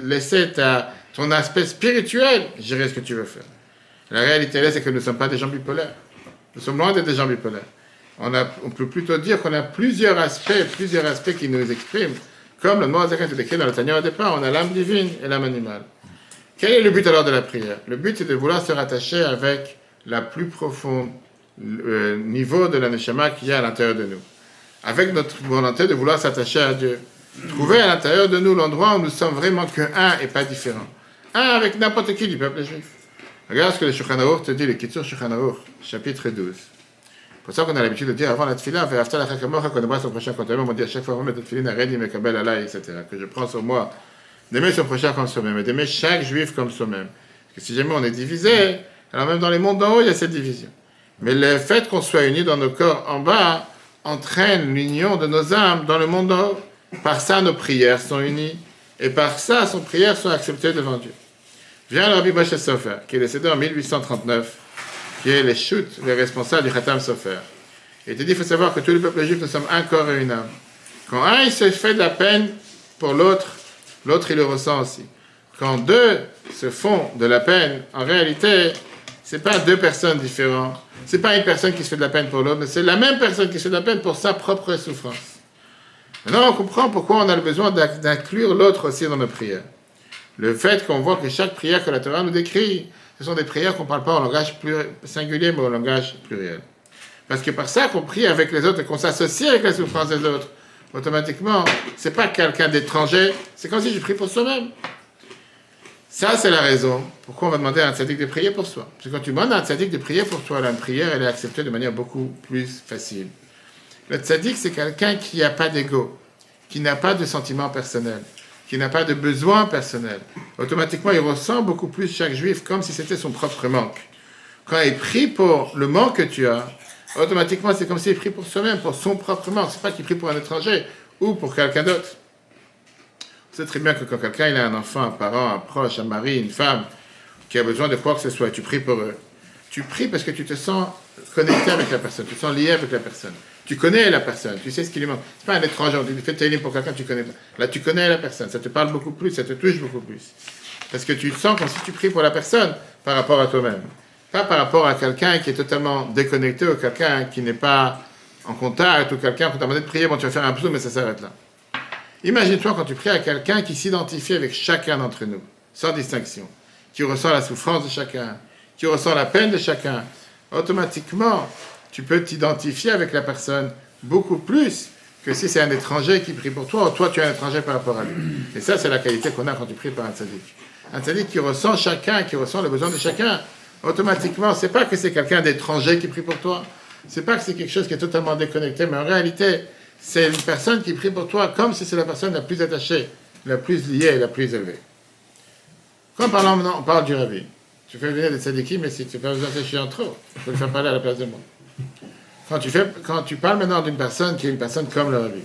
laisser ton aspect spirituel gérer ce que tu veux faire. La réalité là, c'est que nous ne sommes pas des gens bipolaires. Nous sommes loin d'être des gens bipolaires. On peut plutôt dire qu'on a plusieurs aspects qui nous expriment, comme le mot Zakat est décrit dans le Tanya au départ, on a l'âme divine et l'âme animale. Quel est le but alors de la prière? Le but c'est de vouloir se rattacher avec la plus profonde niveau de la neshama qu'il y a à l'intérieur de nous. Avec notre volonté de vouloir s'attacher à Dieu. Trouver à l'intérieur de nous l'endroit où nous sommes vraiment qu'un et pas différent. Un avec n'importe qui du peuple juif. Regarde ce que le Shulchan Aruch te dit, le Kitzur Shulchan Aruch, chapitre 12. C'est pour ça qu'on a l'habitude de dire avant la tefila, qu'on aimerait son prochain quand on dit à chaque fois, on met la tefila, Aredi, Mekabel, Allah, etc. Que je prends sur moi d'aimer son prochain comme soi-même, et d'aimer chaque juif comme soi-même. Parce que si jamais on est divisé, alors même dans les mondes d'en haut, il y a cette division. Mais le fait qu'on soit unis dans nos corps en bas, entraîne l'union de nos âmes dans le monde d'en haut. Par ça, nos prières sont unies, et par ça, nos prières sont acceptées devant Dieu. Vient le Rabbi Moshe Sofer, qui est décédé en 1839, qui est les responsables du Khatam Sofer. Et il te dit, il faut savoir que tout le peuple juif, nous sommes un corps et une âme. Quand un, il se fait de la peine pour l'autre, l'autre, il le ressent aussi. Quand deux se font de la peine, en réalité, c'est pas deux personnes différentes. C'est pas une personne qui se fait de la peine pour l'autre, mais c'est la même personne qui se fait de la peine pour sa propre souffrance. Maintenant, on comprend pourquoi on a le besoin d'inclure l'autre aussi dans nos prières. Le fait qu'on voit que chaque prière que la Torah nous décrit, ce sont des prières qu'on ne parle pas en langage singulier, mais en langage pluriel. Parce que par ça qu'on prie avec les autres et qu'on s'associe avec la souffrance des autres, automatiquement, c'est pas quelqu'un d'étranger, c'est comme si je prie pour soi-même. Ça, c'est la raison pourquoi on va demander à un tzaddik de prier pour soi. Parce que quand tu demandes à un tzaddik de prier pour toi, la prière, elle est acceptée de manière beaucoup plus facile. Le tzaddik, c'est quelqu'un qui n'a pas d'ego, qui n'a pas de sentiments personnels, qui n'a pas de besoins personnels. Automatiquement, il ressent beaucoup plus chaque juif comme si c'était son propre manque. Quand il prie pour le manque que tu as, automatiquement, c'est comme s'il prie pour soi-même, pour son propre manque. C'est pas qu'il prie pour un étranger ou pour quelqu'un d'autre. Vous savez très bien que quand quelqu'un il a un enfant, un parent, un proche, un mari, une femme, qui a besoin de quoi que ce soit, tu pries pour eux. Tu pries parce que tu te sens connecté avec la personne, tu te sens lié avec la personne. Tu connais la personne, tu sais ce qui lui manque. C'est pas un étranger, tu fais télé pour quelqu'un que tu connais pas. Là, tu connais la personne, ça te parle beaucoup plus, ça te touche beaucoup plus. Parce que tu te sens comme si tu pries pour la personne par rapport à toi-même. Pas par rapport à quelqu'un qui est totalement déconnecté ou quelqu'un qui n'est pas en contact ou quelqu'un qui t'a demandé de prier, bon, tu vas faire un psaume, mais ça s'arrête là. Imagine-toi quand tu pries à quelqu'un qui s'identifie avec chacun d'entre nous, sans distinction, qui ressent la souffrance de chacun, qui ressent la peine de chacun. Automatiquement, tu peux t'identifier avec la personne beaucoup plus que si c'est un étranger qui prie pour toi, ou toi tu es un étranger par rapport à lui. Et ça, c'est la qualité qu'on a quand tu pries par un tzaddik. Un tzaddik qui ressent chacun, qui ressent le besoin de chacun. Automatiquement, c'est pas que c'est quelqu'un d'étranger qui prie pour toi, c'est pas que c'est quelque chose qui est totalement déconnecté, mais en réalité, c'est une personne qui prie pour toi comme si c'est la personne la plus attachée, la plus liée et la plus élevée. Quand on parle du rabbi, tu fais venir des tzaddikim, mais si tu fais besoin de réfléchir en trop, tu peux le faire parler à la place de moi. Quand tu parles maintenant d'une personne qui est une personne comme le rabbi.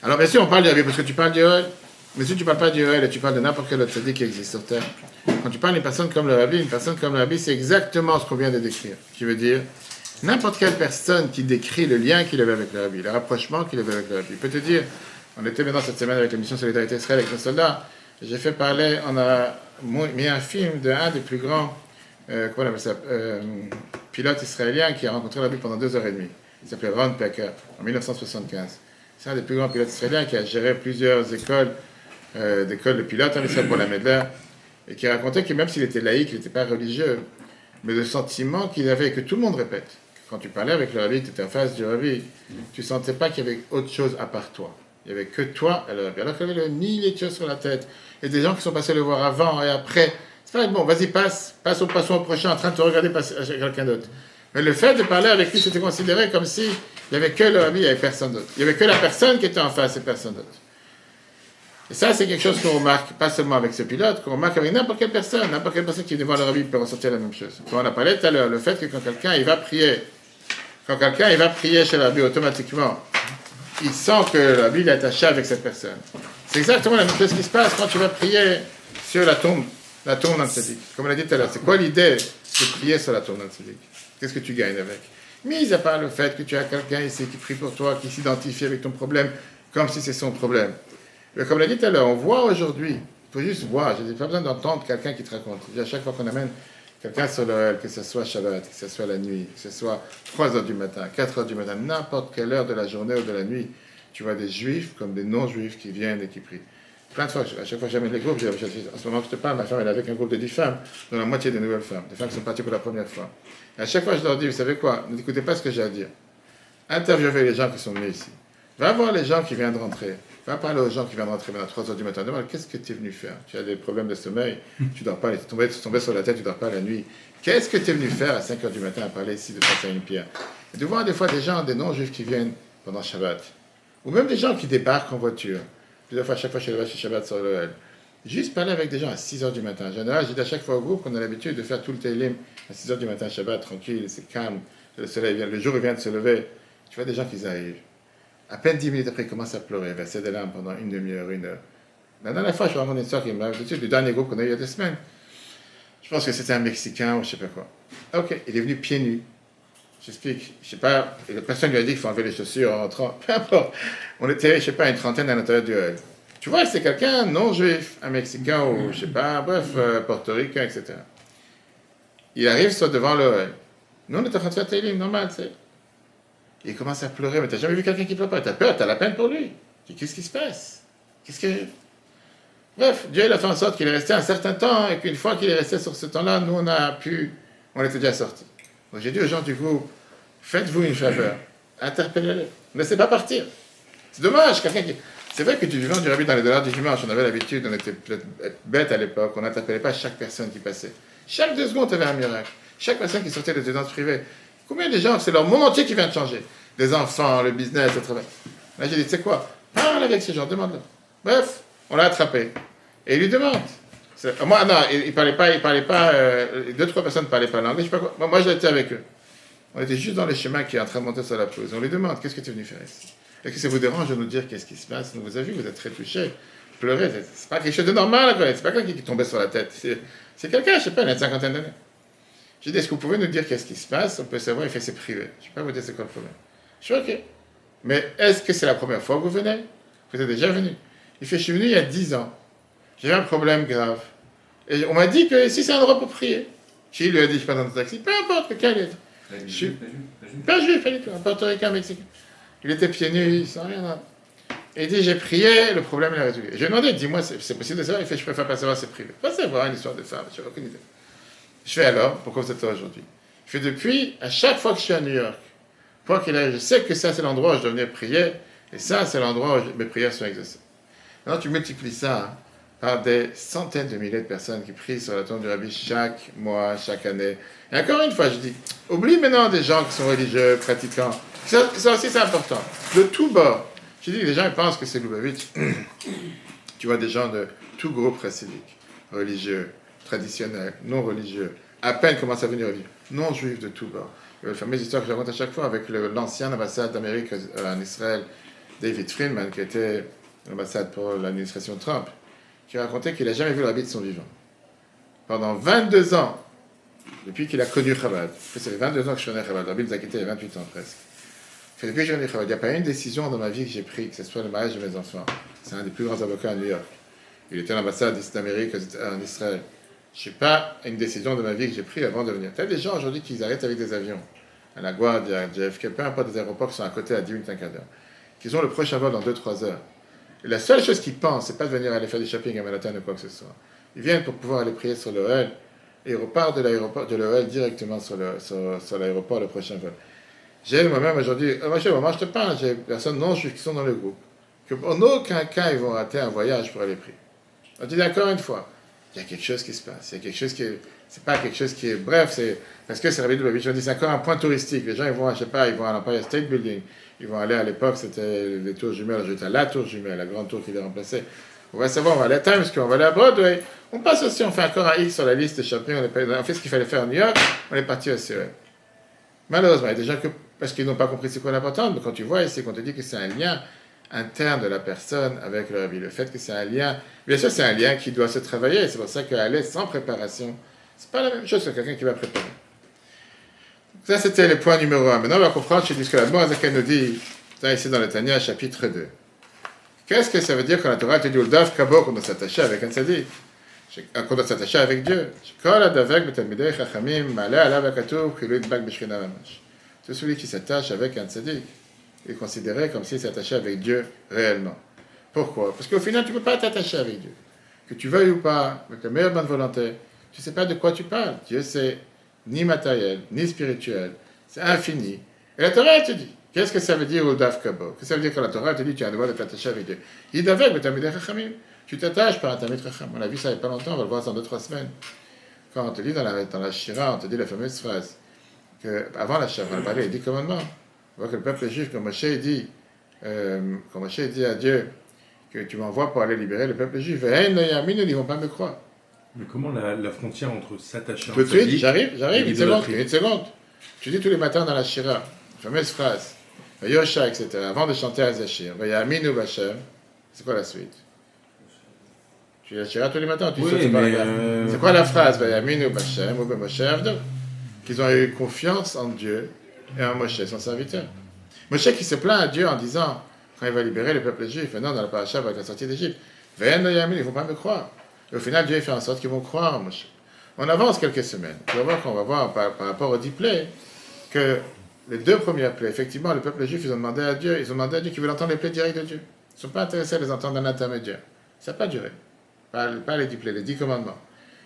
Alors bien sûr, on parle du rabbi parce que tu parles du Yoel, mais si tu ne parles pas du Yoel et tu parles de n'importe quel autre tzaddik qui existe sur Terre, quand tu parles d'une personne comme le rabbi, une personne comme le rabbi, c'est exactement ce qu'on vient de décrire. Qui veut dire, n'importe quelle personne qui décrit le lien qu'il avait avec le rabbi, le rapprochement qu'il avait avec le rabbi, peut te dire, on était maintenant cette semaine avec la mission Solidarité Israël avec nos soldats, j'ai fait parler, on a mis un film d'un des plus grands comment on appelle ça, pilote israélien qui a rencontré le rabbi pendant 2h30. Il s'appelait Ron Pecker, en 1975. C'est un des plus grands pilotes israéliens qui a géré plusieurs écoles de pilotes en Israël pour la Medler, et qui racontait que même s'il était laïque, il n'était pas religieux, mais le sentiment qu'il avait, que tout le monde répète, quand tu parlais avec le rabbi, tu étais en face du rabbi, tu ne sentais pas qu'il y avait autre chose à part toi. Il n'y avait que toi et le rabbi. Alors qu'il avait le nid les choses sur la tête. Et des gens qui sont passés le voir avant et après. C'est pas bon, vas-y, passons au prochain, en train de te regarder passer à quelqu'un d'autre. Mais le fait de parler avec lui, c'était considéré comme si il n'y avait que le rabbi, il n'y avait personne d'autre. Il n'y avait que la personne qui était en face et personne d'autre. Et ça, c'est quelque chose qu'on remarque, pas seulement avec ce pilote, qu'on remarque avec n'importe quelle personne qui est devant le rabbi peut ressentir la même chose. Quand on a parlé tout à l'heure, le fait que quand quelqu'un il va prier chez le rabbi automatiquement, il sent que le rabbi est attaché avec cette personne. C'est exactement la même chose qui se passe quand tu vas prier sur la tombe d'un tzaddik. Comme on l'a dit tout à l'heure, c'est quoi l'idée de prier sur la tombe d'un tzaddik? Qu'est-ce que tu gagnes avec? Mis à part le fait que tu as quelqu'un ici qui prie pour toi, qui s'identifie avec ton problème comme si c'est son problème. Mais comme on l'a dit tout à l'heure, on voit aujourd'hui, il faut juste voir, je n'ai pas besoin d'entendre quelqu'un qui te raconte. À chaque fois qu'on amène quelqu'un sur l'Ohel, que ce soit Shabbat, que ce soit la nuit, que ce soit 3h du matin, 4h du matin, n'importe quelle heure de la journée ou de la nuit, tu vois des juifs comme des non-juifs qui viennent et qui prient. Plein de fois, à chaque fois que j'amène les groupes, en ce moment que je te parle, ma femme elle est avec un groupe de 10 femmes, dont la moitié des nouvelles femmes, des femmes qui sont parties pour la première fois. Et à chaque fois je leur dis, vous savez quoi, n'écoutez pas ce que j'ai à dire. Interviewez les gens qui sont venus ici. Va voir les gens qui viennent de rentrer. Va parler aux gens qui viennent de rentrer maintenant à 3h du matin. Demande, qu'est-ce que tu es venu faire? Tu as des problèmes de sommeil, tu dors pas, tu es tombé sur la tête, tu dors pas la nuit. Qu'est-ce que tu es venu faire à 5h du matin à parler ici de passer à une pierre? Et de voir des fois des gens, des non-juifs qui viennent pendant Shabbat. Ou même des gens qui débarquent en voiture. Plusieurs fois, à chaque fois, je suis chez Shabbat sur l'Ohel. Juste parler avec des gens à 6h du matin. En général, je dis à chaque fois au groupe qu'on a l'habitude de faire tout le télim à 6h du matin, Shabbat, tranquille, c'est calme, le soleil vient, le jour vient de se lever. Tu vois des gens qui arrivent. À peine 10 minutes après, ils commencent à pleurer, verser des larmes pendant une demi-heure, 1 heure. La dernière fois, je raconte une histoire qui m'a dit du dernier groupe qu'on a eu il y a 2 semaines. Je pense que c'était un Mexicain ou je sais pas quoi. Ok, il est venu pieds nus. J'explique, je sais pas, personne lui a dit qu'il faut enlever les chaussures en rentrant, peu importe. On était, je sais pas, une trentaine à l'intérieur du Ohel. Tu vois, c'est quelqu'un non-juif, un Mexicain ou je sais pas, bref, portoricain, etc. Il arrive soit devant le Ohel. Nous, on est en train de faire télim, normal, tu sais. Il commence à pleurer, mais t'as jamais vu quelqu'un qui pleure pas. T'as peur, t'as la peine pour lui. Qu'est-ce qui se passe? Bref, Dieu il a fait en sorte qu'il est resté un certain temps, et qu'une fois qu'il est resté sur ce temps-là, nous on était déjà sortis. Donc j'ai dit aux gens du groupe, faites-vous une faveur, interpellez-les, ne laissez pas partir. C'est dommage, quelqu'un qui... C'est vrai que du vivant du rabbi dans les dollars du dimanche, on avait l'habitude, on était peut-être bête à l'époque, on n'interpellait pas chaque personne qui passait. Chaque 2 secondes, il y avait un miracle. Chaque personne qui sortait de résidence privée. Combien de gens, c'est leur monde entier qui vient de changer. Des enfants, le business, le travail. Là, j'ai dit, tu sais quoi, parle avec ces gens, demande-leur. Bref, on l'a attrapé. Et il lui demande. Moi, non, il parlait pas, 2-3 personnes ne parlaient pas l'anglais, je sais pas quoi. Moi, j'étais avec eux. On était juste dans les chemins qui est en train de monter sur la pelouse. On lui demande, qu'est-ce que tu es venu faire ici? Est-ce que ça vous dérange de nous dire qu'est-ce qui se passe? Vous avez vu, vous êtes très touché. Pleurer, c'est pas quelque chose de normal, c'est pas quelqu'un qui tombait sur la tête. C'est quelqu'un, je sais pas, il a une cinquantaine d'années. J'ai dit, est-ce que vous pouvez nous dire qu'est-ce qui se passe? On peut savoir, il fait c'est privé. Je ne peux pas vous dire c'est quoi le problème. Je suis ok. Mais est-ce que c'est la première fois que vous venez? Vous êtes déjà venu. Il fait, je suis venu il y a 10 ans. J'ai eu un problème grave. Et on m'a dit que ici c'est un endroit pour prier. Qui lui a dit, je suis pas dans le taxi, peu importe, lequel il est. Je suis pas juif, pas du tout, un portoricain, mexicain. Il était pieds nus, sans rien. Et il dit, j'ai prié, le problème est résolu. J'ai demandé, dis-moi, c'est possible de savoir? Il fait, je préfère pas savoir, c'est privé. Pas savoir une histoire de femme, je n'ai aucune idée. Je fais alors, pourquoi vous êtes là aujourd'hui? Je fais depuis, à chaque fois que je suis à New York, quoi qu'il arrive, je sais que ça c'est l'endroit où je dois venir prier, et ça c'est l'endroit où mes prières sont exaucées. Maintenant tu multiplies ça par des centaines de milliers de personnes qui prient sur la tombe du Rabbi chaque mois, chaque année. Et encore une fois, je dis, oublie maintenant des gens qui sont religieux, pratiquants. Ça aussi c'est important. De tout bord. Je dis, les gens ils pensent que c'est Lubavitch. Tu vois des gens de tout groupe racidique, religieux, traditionnels, non religieux, à peine commencent à venir religieux, non juifs de tout bord. Il y a la fameuse histoire que je raconte à chaque fois avec l'ancien ambassade d'Amérique en Israël, David Friedman, qui était l'ambassade pour l'administration Trump, qui racontait qu'il n'a jamais vu le rabbi de son vivant. Pendant 22 ans, depuis qu'il a connu Chabad, ça fait 22 ans que je connais Chabad, le rabbi nous a quittés il y a 28 ans presque. Depuis que je connais Chabad, il n'y a pas une décision dans ma vie que j'ai prise, que ce soit le mariage de mes enfants. C'est un des plus grands avocats à New York. Il était à l'ambassade d'Amérique en Israël. Je ne sais pas une décision de ma vie que j'ai prise avant de venir. Tu as des gens aujourd'hui qui arrêtent avec des avions, à la Guardia, à JFK, peu importe des aéroports qui sont à côté à 10 minutes, un quart d'heure, qui ont le prochain vol dans 2-3 heures. Et la seule chose qu'ils pensent, c'est pas de venir aller faire du shopping à Manhattan ou quoi que ce soit. Ils viennent pour pouvoir aller prier sur l'OL, et ils repartent de l'aéroport, de l'OL directement sur l'aéroport, le prochain vol. J'ai moi-même aujourd'hui, moi je te parle, j'ai des personnes non juives qui sont dans le groupe, que en aucun cas ils vont rater un voyage pour aller prier. On dit encore une fois, il y a quelque chose qui se passe, il y a quelque chose qui est, c'est pas quelque chose qui est, bref, c'est, parce que c'est Rabbi Lubavitch, on dit c'est encore un point touristique, les gens ils vont, je sais pas, ils vont à l'Empire State Building, ils vont aller à l'époque, c'était les tours jumelles, j'étais à la tour jumelle, la grande tour qui les remplaçait. On va savoir, on va aller à Times Square, on va aller à Broadway, on passe aussi, on fait encore un X sur la liste de shopping, on fait ce qu'il fallait faire à New York, on est parti au CEL. Malheureusement, il y a des gens que, parce qu'ils n'ont pas compris c'est quoi l'important, mais quand tu vois ici, qu'on te dit que c'est un lien interne de la personne avec le rabbi, le fait que c'est un lien, bien sûr c'est un lien qui doit se travailler, c'est pour ça qu'aller sans préparation, c'est pas la même chose que quelqu'un qui va préparer. Ça c'était le point numéro 1. Maintenant on va comprendre chez ce que la Moazaka nous dit, ça ici dans le Tanya chapitre 2. Qu'est-ce que ça veut dire quand la Torah te dit Uldav Kabo qu'on doit s'attacher avec un tzaddik, qu'on doit s'attacher avec Dieu? C'est celui qui s'attache avec un tzaddik est considéré comme s'il s'attachait avec Dieu réellement. Pourquoi? Parce qu'au final, tu ne peux pas t'attacher avec Dieu. Que tu veuilles ou pas, avec la meilleure bonne volonté, tu ne sais pas de quoi tu parles. Dieu, c'est ni matériel, ni spirituel. C'est infini. Et la Torah, elle te dit, qu'est-ce que ça veut dire Uldav Kabo? Qu'est-ce que ça veut dire quand la Torah te dit tu as le devoir de t'attacher avec Dieu? Tu t'attaches par un Talmid Chacham. On a vu ça il n'y a pas longtemps, on va le voir dans 2-3 semaines. Quand on te dit dans la Shira, on te dit la fameuse phrase, qu'avant la Shira, on a parlé des 10 commandements. On voit que le peuple juif, quand Moshe dit à Dieu que tu m'envoies pour aller libérer le peuple juif, ils ne vont pas me croire. Mais comment la frontière entre s'attacher à un tout de suite, j'arrive, et une seconde. Tu dis tous les matins dans la Shira, la fameuse phrase, Yosha, etc., avant de chanter à Zachir, Vayaminu Bachem, c'est quoi la suite? Tu la Shira tous les matins, tu sautes par la c'est quoi la phrase? Vayaminu Bachem, ou Moshe Avdo? Qu'ils ont eu confiance en Dieu et en Moshe, son serviteur. Moshe qui se plaint à Dieu en disant, quand il va libérer le peuple juif, maintenant dans la paracha avec la sortie d'Égypte, ils ne vont pas me croire. Et au final, Dieu fait en sorte qu'ils vont croire en Moshe. On avance quelques semaines. Tu vas voir qu'on va voir par rapport aux 10 plaies, que les 2 premières plaies, effectivement, le peuple juif, ils ont demandé à Dieu qu'ils veulent entendre les plaies directes de Dieu. Ils ne sont pas intéressés à les entendre d'un intermédiaire. Ça n'a pas duré. Pas les 10 plaies, les 10 commandements.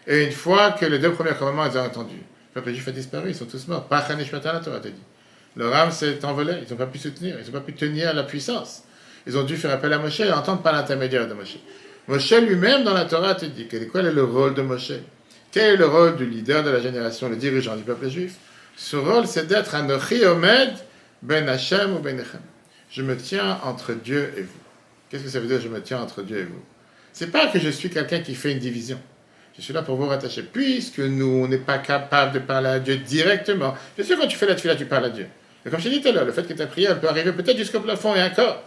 Et une fois que les 2 premiers commandements, ils ont entendu, Le peuple juif a disparu, ils sont tous morts. Pas Chanishmatan, la Torah te dit. Leur âme s'est envolée, ils n'ont pas pu soutenir, ils n'ont pas pu tenir la puissance. Ils ont dû faire appel à Moshe et entendre par l'intermédiaire de Moshe. Moshe lui-même, dans la Torah, te dit quel est le rôle de Moshe. Quel est le rôle du leader de la génération, le dirigeant du peuple juif? Ce rôle, c'est d'être Anochi Omed ben Hashem ou ben Echem. Je me tiens entre Dieu et vous. Qu'est-ce que ça veut dire, je me tiens entre Dieu et vous? C'est pas que je suis quelqu'un qui fait une division. Je suis là pour vous rattacher. Puisque nous, on n'est pas capable de parler à Dieu directement. Bien sûr, quand tu fais la tefila, tu parles à Dieu. Mais comme je t'ai dit tout à l'heure, le fait que ta prière peut arriver peut-être jusqu'au plafond et encore.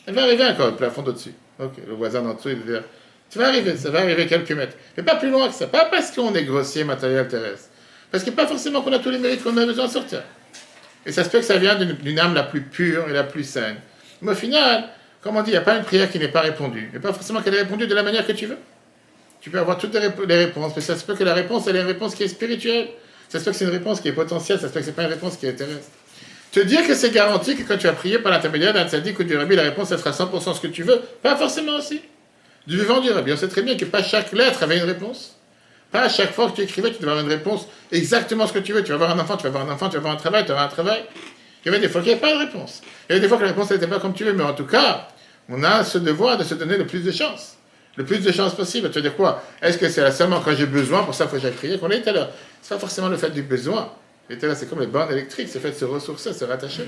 Elle va arriver encore, le plafond d'au-dessus. Ok, le voisin d'en dessous, il va dire, ça va arriver quelques mètres. Mais pas plus loin que ça. Pas parce qu'on est grossier, matériel, terrestre. Parce que pas forcément qu'on a tous les mérites qu'on a besoin de sortir. Et ça se peut que ça vient d'une âme la plus pure et la plus saine. Mais au final, comme on dit, il n'y a pas une prière qui n'est pas répondue. Mais pas forcément qu'elle est répondue de la manière que tu veux. Tu peux avoir toutes les réponses, mais ça se peut que la réponse, elle est une réponse qui est spirituelle. Ça se peut que c'est une réponse qui est potentielle, ça se peut que ce n'est pas une réponse qui est terrestre. Te dire que c'est garanti que quand tu as prié par l'intermédiaire d'un tzaddik ou du rabbi, la réponse, elle sera 100% ce que tu veux, pas forcément aussi. Du vivant du rabbi, on sait très bien que pas chaque lettre avait une réponse. Pas à chaque fois que tu écrivais, tu devais avoir une réponse exactement ce que tu veux. Tu vas avoir un enfant, tu vas avoir un enfant, tu vas avoir un travail, tu vas avoir un travail. Il y avait des fois qu'il n'y avait pas de réponse. Il y avait des fois que la réponse n'était pas comme tu veux, mais en tout cas, on a ce devoir de se donner le plus de chance. Le plus de chances possible. Tu veux dire quoi? Est-ce que c'est seulement quand j'ai besoin, pour ça qu'il faut que j'aille prier, qu'on est tout à l'heure? C'est pas forcément le fait du besoin. C'est comme les bornes électriques, c'est le fait de se ressourcer, se rattacher.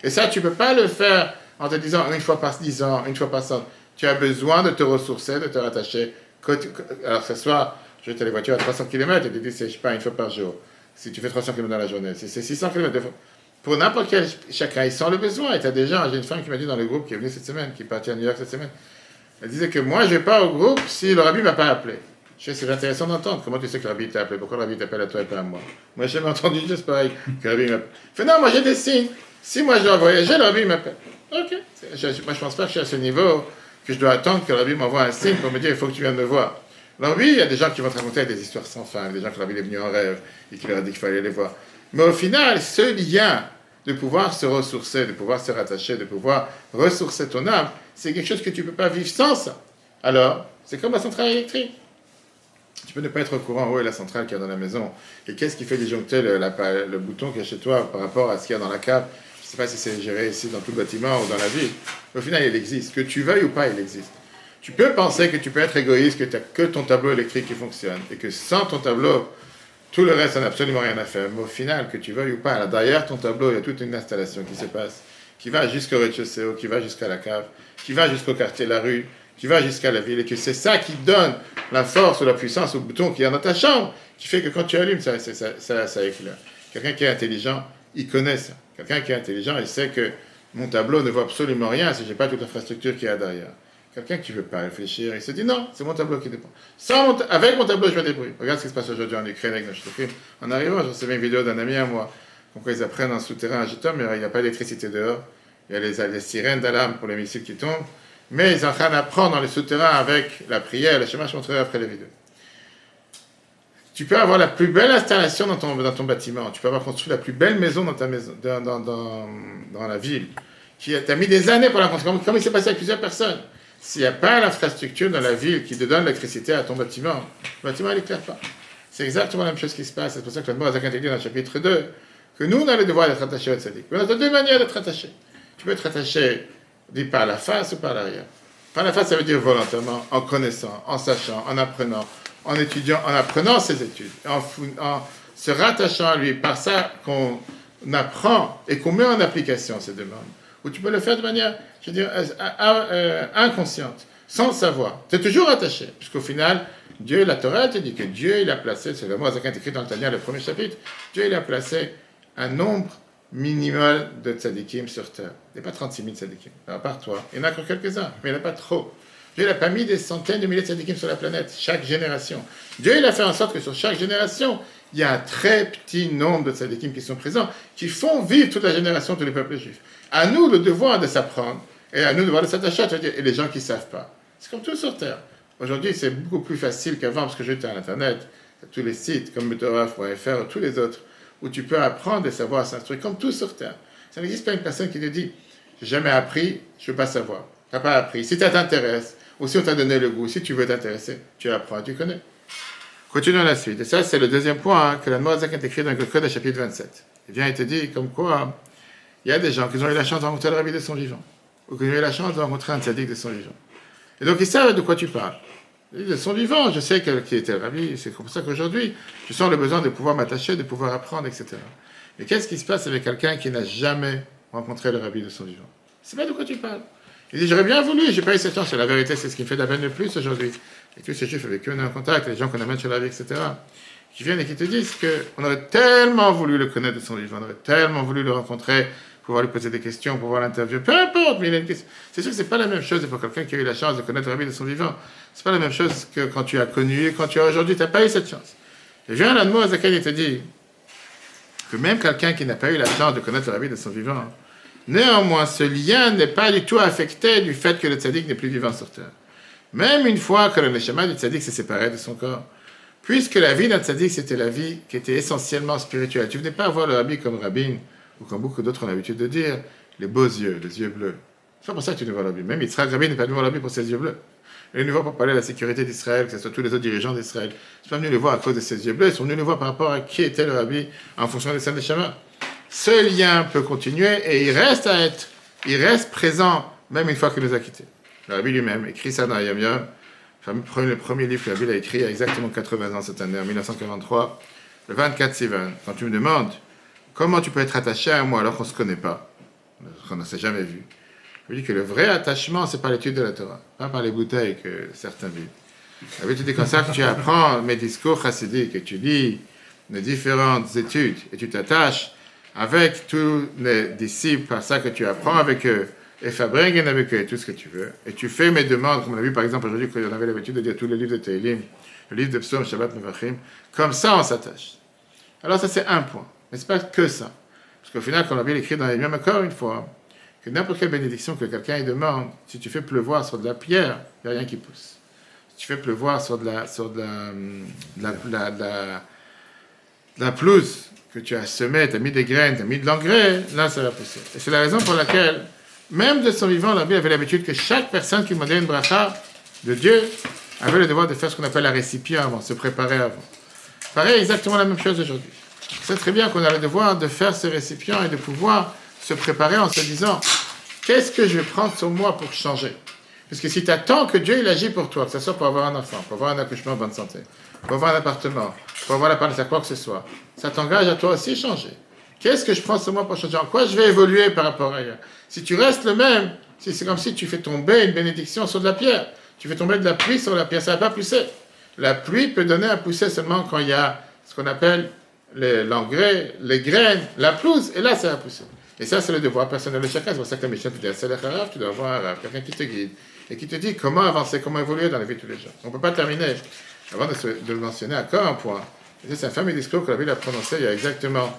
Et ça, tu ne peux pas le faire en te disant une fois par 10 ans, une fois par 100. Tu as besoin de te ressourcer, de te rattacher. Alors que ce soit, je vais les voitures à 300 km et tu dis, je sais pas, une fois par jour. Si tu fais 300 km dans la journée, c'est 600 km. Pour n'importe quel, chacun, il sent le besoin. Et tu as déjà, j'ai une femme qui m'a dit dans le groupe qui est venue cette semaine, qui est partie à New York cette semaine. Elle disait que moi, je ne vais pas au groupe si le rabbi ne m'a pas appelé. Je sais, c'est intéressant d'entendre. Comment tu sais que le rabbi t'a appelé? Pourquoi le rabbi t'appelle à toi et pas à moi? Moi, j'ai jamais entendu juste pareil, que le rabbi m'appelle. Fait non, moi, j'ai des signes. Si moi, je dois voyager, le rabbi m'appelle. Ok. Moi, je ne pense pas que je suis à ce niveau que je dois attendre que le rabbi m'envoie un signe pour me dire il faut que tu viennes me voir. Alors oui, il y a des gens qui vont te raconter des histoires sans fin, des gens que le rabbi est venu en rêve et qui leur a dit qu'il fallait les voir. Mais au final, ce lien de pouvoir se ressourcer, de pouvoir se rattacher, de pouvoir ressourcer ton âme, c'est quelque chose que tu ne peux pas vivre sans ça. Alors, c'est comme la centrale électrique. Tu peux ne pas être au courant où est la centrale qu'il y a dans la maison. Et qu'est-ce qui fait disjoncter le bouton qu'il y a chez toi par rapport à ce qu'il y a dans la cave? Je ne sais pas si c'est géré ici dans tout le bâtiment ou dans la ville. Au final, il existe. Que tu veuilles ou pas, il existe. Tu peux penser que tu peux être égoïste, que tu n'as que ton tableau électrique qui fonctionne. Et que sans ton tableau, tout le reste, ça n'a absolument rien à faire. Mais au final, que tu veuilles ou pas, là, derrière ton tableau, il y a toute une installation qui se passe, qui va jusqu'au rez-de-chaussée, qui va jusqu'à la cave, qui va jusqu'au quartier, la rue, qui va jusqu'à la ville, et que c'est ça qui donne la force ou la puissance au bouton qui est dans ta chambre, qui fait que quand tu allumes, ça éclaire. Quelqu'un qui est intelligent, il connaît ça. Quelqu'un qui est intelligent, il sait que mon tableau ne vaut absolument rien si je n'ai pas toute l'infrastructure qu'il y a derrière. Quelqu'un qui ne veut pas réfléchir, il se dit non, c'est mon tableau qui dépend. Avec mon tableau, je me débrouille. Regarde ce qui se passe aujourd'hui en Ukraine avec nos chauffeurs. En arrivant, j'ai reçu une vidéo d'un ami à moi. Pourquoi ils apprennent en souterrain à Jitom, mais il n'y a pas d'électricité dehors. Il y a les sirènes d'alarme pour les missiles qui tombent. Mais ils sont en train d'apprendre dans les souterrains avec la prière, le chemin, je montrerai après les vidéos. Tu peux avoir la plus belle installation dans ton bâtiment. Tu peux avoir construit la plus belle maison dans ta maison, dans la ville. Tu as mis des années pour la construire, comme il s'est passé avec plusieurs personnes. S'il n'y a pas l'infrastructure dans la ville qui te donne l'électricité à ton bâtiment, le bâtiment n'éclaire pas. C'est exactement la même chose qui se passe. C'est pour ça que le Moïse a dit dans le chapitre 2 que nous, on a le devoir d'être attachés au tzaddik. Mais on a deux manières d'être attachés. Tu peux être attaché par la face ou par l'arrière. Par la face, ça veut dire volontairement, en connaissant, en sachant, en apprenant, en étudiant, en apprenant ses études, en se rattachant à lui, par ça qu'on apprend et qu'on met en application ces demandes. Ou tu peux le faire de manière, je veux dire, inconsciente, sans le savoir. Tu es toujours attaché, puisqu'au final, Dieu, la Torah te dit que Dieu, il a placé, c'est le mot écrit dans le Tanya, le premier chapitre, Dieu, il a placé un nombre minimal de tzadikim sur terre. Il n'y a pas 36 000 tzadikim, à part toi. Il y en a encore quelques-uns, mais il n'y en a pas trop. Dieu n'a pas mis des centaines de milliers de tzadikim sur la planète, chaque génération. Dieu, il a fait en sorte que sur chaque génération, il y a un très petit nombre de tzadikim qui sont présents, qui font vivre toute la génération, tous les peuples juifs. À nous, le devoir de s'apprendre, et à nous, le devoir de s'attacher, et les gens qui ne savent pas. C'est comme tout sur terre. Aujourd'hui, c'est beaucoup plus facile qu'avant, parce que j'étais à Internet, tous les sites, comme Metoraf.fr, tous les autres, où tu peux apprendre et savoir s'instruire, comme tout sur terre. Ça n'existe pas une personne qui te dit « j'ai jamais appris, je ne veux pas savoir ». Tu n'as pas appris. Si ça t'intéresse, ou si on t'a donné le goût, si tu veux t'intéresser, tu apprends et tu connais. Continuons la suite. Et ça, c'est le deuxième point que la Noazak est écrit dans le Code, chapitre 27. Il vient et te dit comme quoi il y a des gens qui ont eu la chance de rencontrer le Rabbi de son vivant, ou qui ont eu la chance de rencontrer un tzaddik de son vivant. Et donc ils savent de quoi tu parles. De son vivant, je sais qui était le Rabbi, c'est comme ça qu'aujourd'hui, je sens le besoin de pouvoir m'attacher, de pouvoir apprendre, etc. Mais qu'est-ce qui se passe avec quelqu'un qui n'a jamais rencontré le Rabbi de son vivant? C'est pas de quoi tu parles. Il dit, j'aurais bien voulu, j'ai pas eu cette chance. Et la vérité, c'est ce qui me fait de la peine le plus aujourd'hui. Et tous ces juifs avec qui on est en contact, les gens qu'on amène sur la vie, etc., qui viennent et qui te disent qu'on aurait tellement voulu le connaître de son vivant, on aurait tellement voulu le rencontrer, pouvoir lui poser des questions, pouvoir l'interviewer, peu importe, mais il a une question. C'est sûr que c'est pas la même chose pour quelqu'un qui a eu la chance de connaître le Rabbi de son vivant. C'est pas la même chose que quand tu as connu et quand tu as aujourd'hui, tu n'as pas eu cette chance. Et vient l'Admo Azaken et te dit que même quelqu'un qui n'a pas eu la chance de connaître le Rabbi de son vivant, néanmoins, ce lien n'est pas du tout affecté du fait que le tzaddik n'est plus vivant sur terre. Même une fois que le neshama du tzaddik s'est séparé de son corps, puisque la vie d'un tzaddik, c'était la vie qui était essentiellement spirituelle. Tu ne venais pas voir le Rabbi comme rabbin, ou comme beaucoup d'autres ont l'habitude de dire, les beaux yeux, les yeux bleus. C'est pas pour ça que tu ne vois le Rabbi. Même Yitzhak Rabin n'est pas venu voir le Rabbi pour ses yeux bleus. Il est venu voir pour parler de la sécurité d'Israël, que ce soit tous les autres dirigeants d'Israël. Ils ne sont pas venus le voir à cause de ses yeux bleus, ils sont venus le voir par rapport à qui était le Rabbi en fonction des saints des Shama. Ce lien peut continuer et il reste présent même une fois qu'il nous a quittés. Le Rabbi lui-même écrit ça dans Yom Yom, le premier livre que le Rabbi a écrit il y a exactement 80 ans cette année, en 1943, le 24 Sivan. Quand tu me demandes comment tu peux être attaché à moi alors qu'on ne se connaît pas, qu'on ne s'est jamais vu, je dis que le vrai attachement, c'est par l'étude de la Torah, pas par les bouteilles que certains vivent. Le Rabbi te dit comme ça que tu apprends mes discours chassidiques, que tu lis les différentes études et tu t'attaches avec tous les disciples, par ça que tu apprends avec eux, et fabriques avec eux tout ce que tu veux, et tu fais mes demandes, comme on a vu par exemple aujourd'hui, quand on avait l'habitude de dire tous les livres de Tehillim, le livre de Psaume, Shabbat, Mevachim, comme ça on s'attache. Alors ça c'est un point, mais c'est pas que ça. Parce qu'au final, quand on a écrit dans les mêmes encore une fois, que n'importe quelle bénédiction que quelqu'un lui demande, si tu fais pleuvoir sur de la pierre, il n'y a rien qui pousse. Si tu fais pleuvoir sur de la pelouse, que tu as semé, tu as mis des graines, tu as mis de l'engrais, là ça va pousser. Et c'est la raison pour laquelle, même de son vivant, la Bible avait l'habitude que chaque personne qui demandait une bracha de Dieu avait le devoir de faire ce qu'on appelle la récipient avant, se préparer avant. Pareil, exactement la même chose aujourd'hui. C'est très bien qu'on a le devoir de faire ce récipient et de pouvoir se préparer en se disant qu'est-ce que je vais prendre sur moi pour changer? Parce que si tu attends que Dieu il agit pour toi, que ce soit pour avoir un enfant, pour avoir un accouchement en bonne santé, pour avoir un appartement, pour avoir la part de quoi que ce soit, ça t'engage à toi aussi changer. Qu'est-ce que je prends sur moi pour changer? En quoi je vais évoluer par rapport à ailleurs? Si tu restes le même, c'est comme si tu fais tomber une bénédiction sur de la pierre. Tu fais tomber de la pluie sur la pierre, ça ne va pas pousser. La pluie peut donner un pousser seulement quand il y a ce qu'on appelle l'engrais, les graines, la pelouse, et là ça va pousser. Et ça c'est le devoir personnel de chacun. C'est pour ça que la Mishnah te dit, tu dois avoir un rave, quelqu'un qui te guide, et qui te dit comment avancer, comment évoluer dans la vie de tous les jours. On ne peut pas terminer, avant de le mentionner, encore un point. C'est un fameux discours que la Bible a prononcé il y a exactement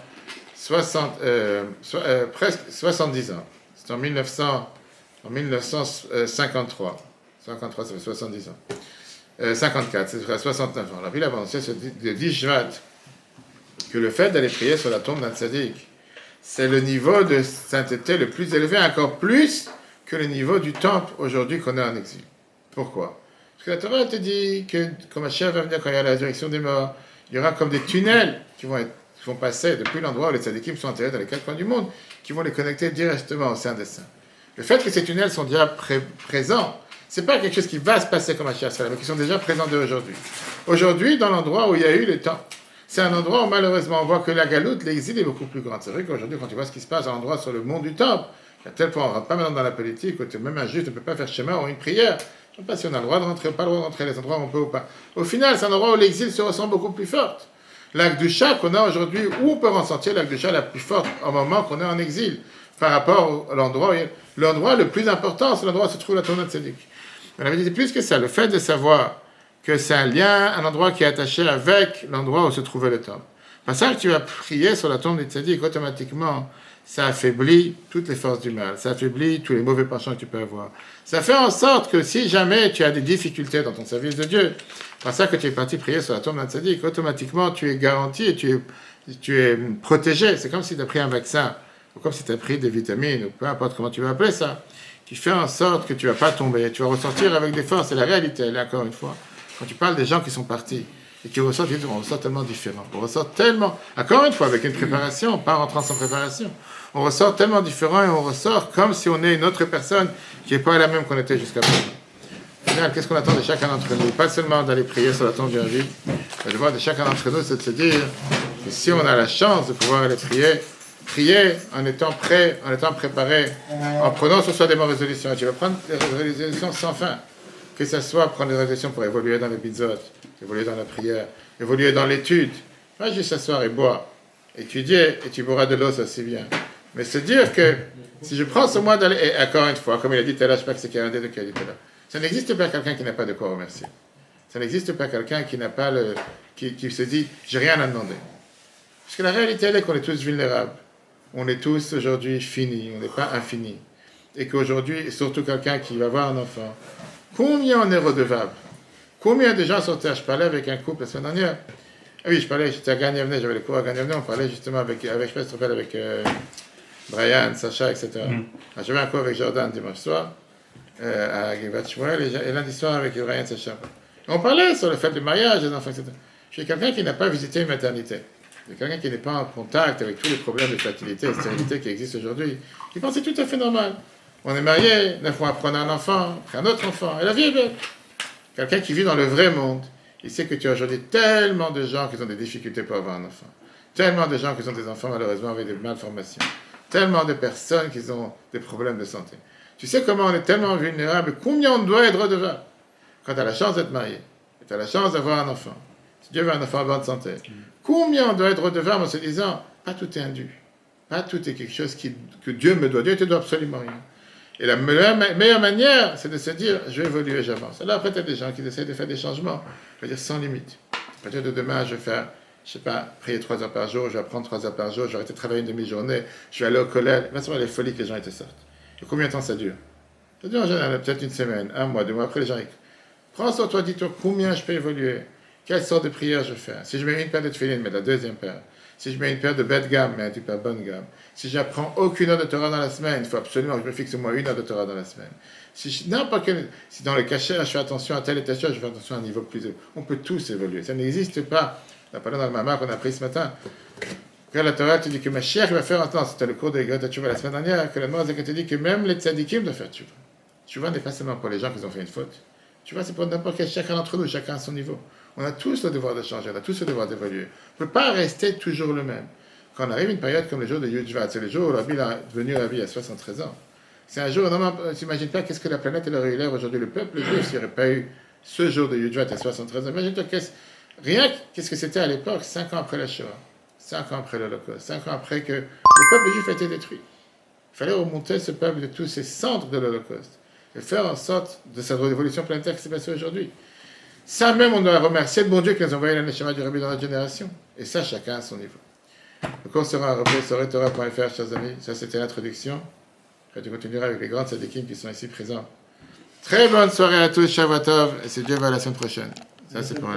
presque 70 ans. C'est en 1953. 53, ça fait 70 ans. 54, ça fait 69 ans. La Bible a prononcé le 10 juin que le fait d'aller prier sur la tombe d'un tzaddik, c'est le niveau de sainteté le plus élevé, encore plus que le niveau du temple aujourd'hui qu'on est en exil. Pourquoi? Parce que la Torah te dit que quand Mashiach va venir, quand il y a la résurrection des morts, il y aura comme des tunnels qui vont passer depuis l'endroit où les tzaddikim sont enterrés dans les quatre coins du monde, qui vont les connecter directement au sein des saints. Le fait que ces tunnels sont déjà présents, c'est pas quelque chose qui va se passer comme Mashiach, mais qui sont déjà présents dès aujourd'hui. Aujourd'hui, dans l'endroit où il y a eu le temps, c'est un endroit où malheureusement on voit que la galoute, l'exil est beaucoup plus grand. C'est vrai qu'aujourd'hui, quand tu vois ce qui se passe à l'endroit sur le mont du temple, à tel point on ne rentre pas maintenant dans la politique, où même un juif ne peut pas faire schéma ou une prière. Je ne sais pas si on a le droit de rentrer ou pas le droit de rentrer, les endroits où on peut ou pas. Au final, c'est un endroit où l'exil se ressent beaucoup plus forte. L'Akdusha qu'on a aujourd'hui, où on peut ressentir l'Akdusha la plus forte au moment qu'on est en exil, par rapport à l'endroit le plus important, c'est l'endroit où se trouve la tombe de Tzaddik. On avait dit plus que ça, le fait de savoir que c'est un lien, un endroit qui est attaché avec l'endroit où se trouvait le temple. Parce que tu vas prier sur la tombe de Tzaddik, automatiquement, ça affaiblit toutes les forces du mal, ça affaiblit tous les mauvais penchants que tu peux avoir. Ça fait en sorte que si jamais tu as des difficultés dans ton service de Dieu, par ça que tu es parti prier sur la tombe d'un tzaddik, automatiquement tu es garanti et tu es protégé. C'est comme si tu as pris un vaccin, ou comme si tu as pris des vitamines, ou peu importe comment tu vas appeler ça, qui fait en sorte que tu ne vas pas tomber, tu vas ressortir avec des forces. C'est la réalité, là encore une fois. Quand tu parles des gens qui sont partis, et qui ressort, on ressort tellement différent. On ressort tellement, encore une fois, avec une préparation, pas en rentrant sans préparation. On ressort tellement différent et on ressort comme si on est une autre personne qui n'est pas la même qu'on était jusqu'à présent. Au final, qu'est-ce qu'on attend de chacun d'entre nous? Pas seulement d'aller prier sur la tombe d'un juif, mais le devoir de chacun d'entre nous, c'est de se dire que si on a la chance de pouvoir aller prier en étant prêt, en étant préparé, en prenant ce soir des bonnes résolutions. Tu vas prendre des résolutions sans fin. Que ce soit prendre des résolutions pour évoluer dans les bitzot, évoluer dans la prière, évoluer dans l'étude. Pas juste s'asseoir et boire. Étudier, et tu boiras de l'eau, ça c'est bien. Mais se dire que si je prends ce mois d'aller, et encore une fois, comme il a dit tout à l'heure, je ne sais pas que c'est qu'il y a un des deux qui a dit tout à l'heure, ça n'existe pas quelqu'un qui n'a pas de quoi remercier. Ça n'existe pas quelqu'un qui n'a pas qui se dit, j'ai rien à demander. Parce que la réalité, elle est qu'on est tous vulnérables. On est tous aujourd'hui finis, on n'est pas infinis. Et qu'aujourd'hui, surtout quelqu'un qui va avoir un enfant, combien on est redevable? Combien de gens sur Terre? Je parlais avec un couple la semaine dernière. Ah oui, j'étais à Gagnevnez, j'avais les cours à Gagnevnez, on parlait justement avec je sais pas si tu te rappelles, avec Brian, Sacha, etc. J'avais un cours avec Jordan dimanche soir, à Givat Shmuel, et lundi soir avec Brian, Sacha. On parlait sur le fait du mariage, des enfants, etc. Je suis quelqu'un qui n'a pas visité une maternité. C'est quelqu'un qui n'est pas en contact avec tous les problèmes de fertilité et de stérilité qui existent aujourd'hui. Il pense que c'est tout à fait normal. On est marié, 9 mois après on a un enfant, après un autre enfant, et la vie est belle. Quelqu'un qui vit dans le vrai monde, il sait que tu as aujourd'hui tellement de gens qui ont des difficultés pour avoir un enfant. Tellement de gens qui ont des enfants malheureusement avec des malformations. Tellement de personnes qui ont des problèmes de santé. Tu sais comment on est tellement vulnérable, combien on doit être redevable. Quand tu as la chance d'être marié, et tu as la chance d'avoir un enfant, si Dieu veut un enfant en bonne santé, combien on doit être redevable en se disant, pas tout est indu, pas tout est quelque chose que Dieu me doit. Dieu ne te doit absolument rien. Et la meilleure manière, c'est de se dire, je vais évoluer, j'avance. Alors après, tu as des gens qui essaient de faire des changements, je veux dire sans limite. À partir de demain, je vais faire, je sais pas, prier 3 heures par jour, je vais apprendre 3 heures par jour, je vais arrêter de travailler une demi-journée, je vais aller au collège. Va savoir les folies que les gens te sortent. Et combien de temps ça dure? Ça dure en général peut-être une semaine, 1 mois, 2 mois. Après, les gens écoutent. Prends sur toi, dis-toi combien je peux évoluer. Quelle sorte de prière je fais? Si je mets une paire de tefillin, mets la deuxième paire. Si je mets une paire de bas de gamme, mets une paire de bonne gamme. Si j'apprends aucune heure de Torah dans la semaine, il faut absolument que je me fixe au moins 1 heure de Torah dans la semaine. Si dans le cachet, je fais attention à tel et tel chose, je fais attention à un niveau plus élevé. On peut tous évoluer. Ça n'existe pas. On a parlé dans le Mama qu'on a pris ce matin. Quand la Torah te dit que ma chère va faire attends, c'était le cours de Gata Tshuva la semaine dernière, que la Torah te dit que même les tzadikim doivent faire Tshuva. Tshuva n'est pas seulement pour les gens qui ont fait une faute. Tshuva, c'est pour n'importe quel, chacun d'entre nous, chacun à son niveau. On a tous le devoir de changer, on a tous le devoir d'évoluer. On ne peut pas rester toujours le même. Quand on arrive à une période comme le jour de Yudjvat, c'est le jour où Rabbi est devenu Rabbi à 73 ans. C'est un jour, on ne s'imagine pas qu'est-ce que la planète aurait eu l'air aujourd'hui. Le peuple juif, s'il n'y aurait pas eu ce jour de Yudjvat à 73 ans. Imagine-toi, qu'est-ce que c'était à l'époque, 5 ans après la Shoah, 5 ans après l'Holocauste, 5 ans après que le peuple juif a été détruit. Il fallait remonter ce peuple de tous ces centres de l'Holocauste et faire en sorte de cette révolution planétaire qui s'est passée aujourd'hui. Ça même, on doit remercier le bon Dieu qui nous a envoyé la Neshama du Rabbi dans notre génération. Et ça, chacun à son niveau. Le cours sera repris sur Torah.fr, chers amis. Ça, c'était l'introduction. Après, tu continueras avec les grands tzadikim qui sont ici présents. Très bonne soirée à tous, Shavuot Tov, et c'est Dieu va la semaine prochaine. Ça, c'est pour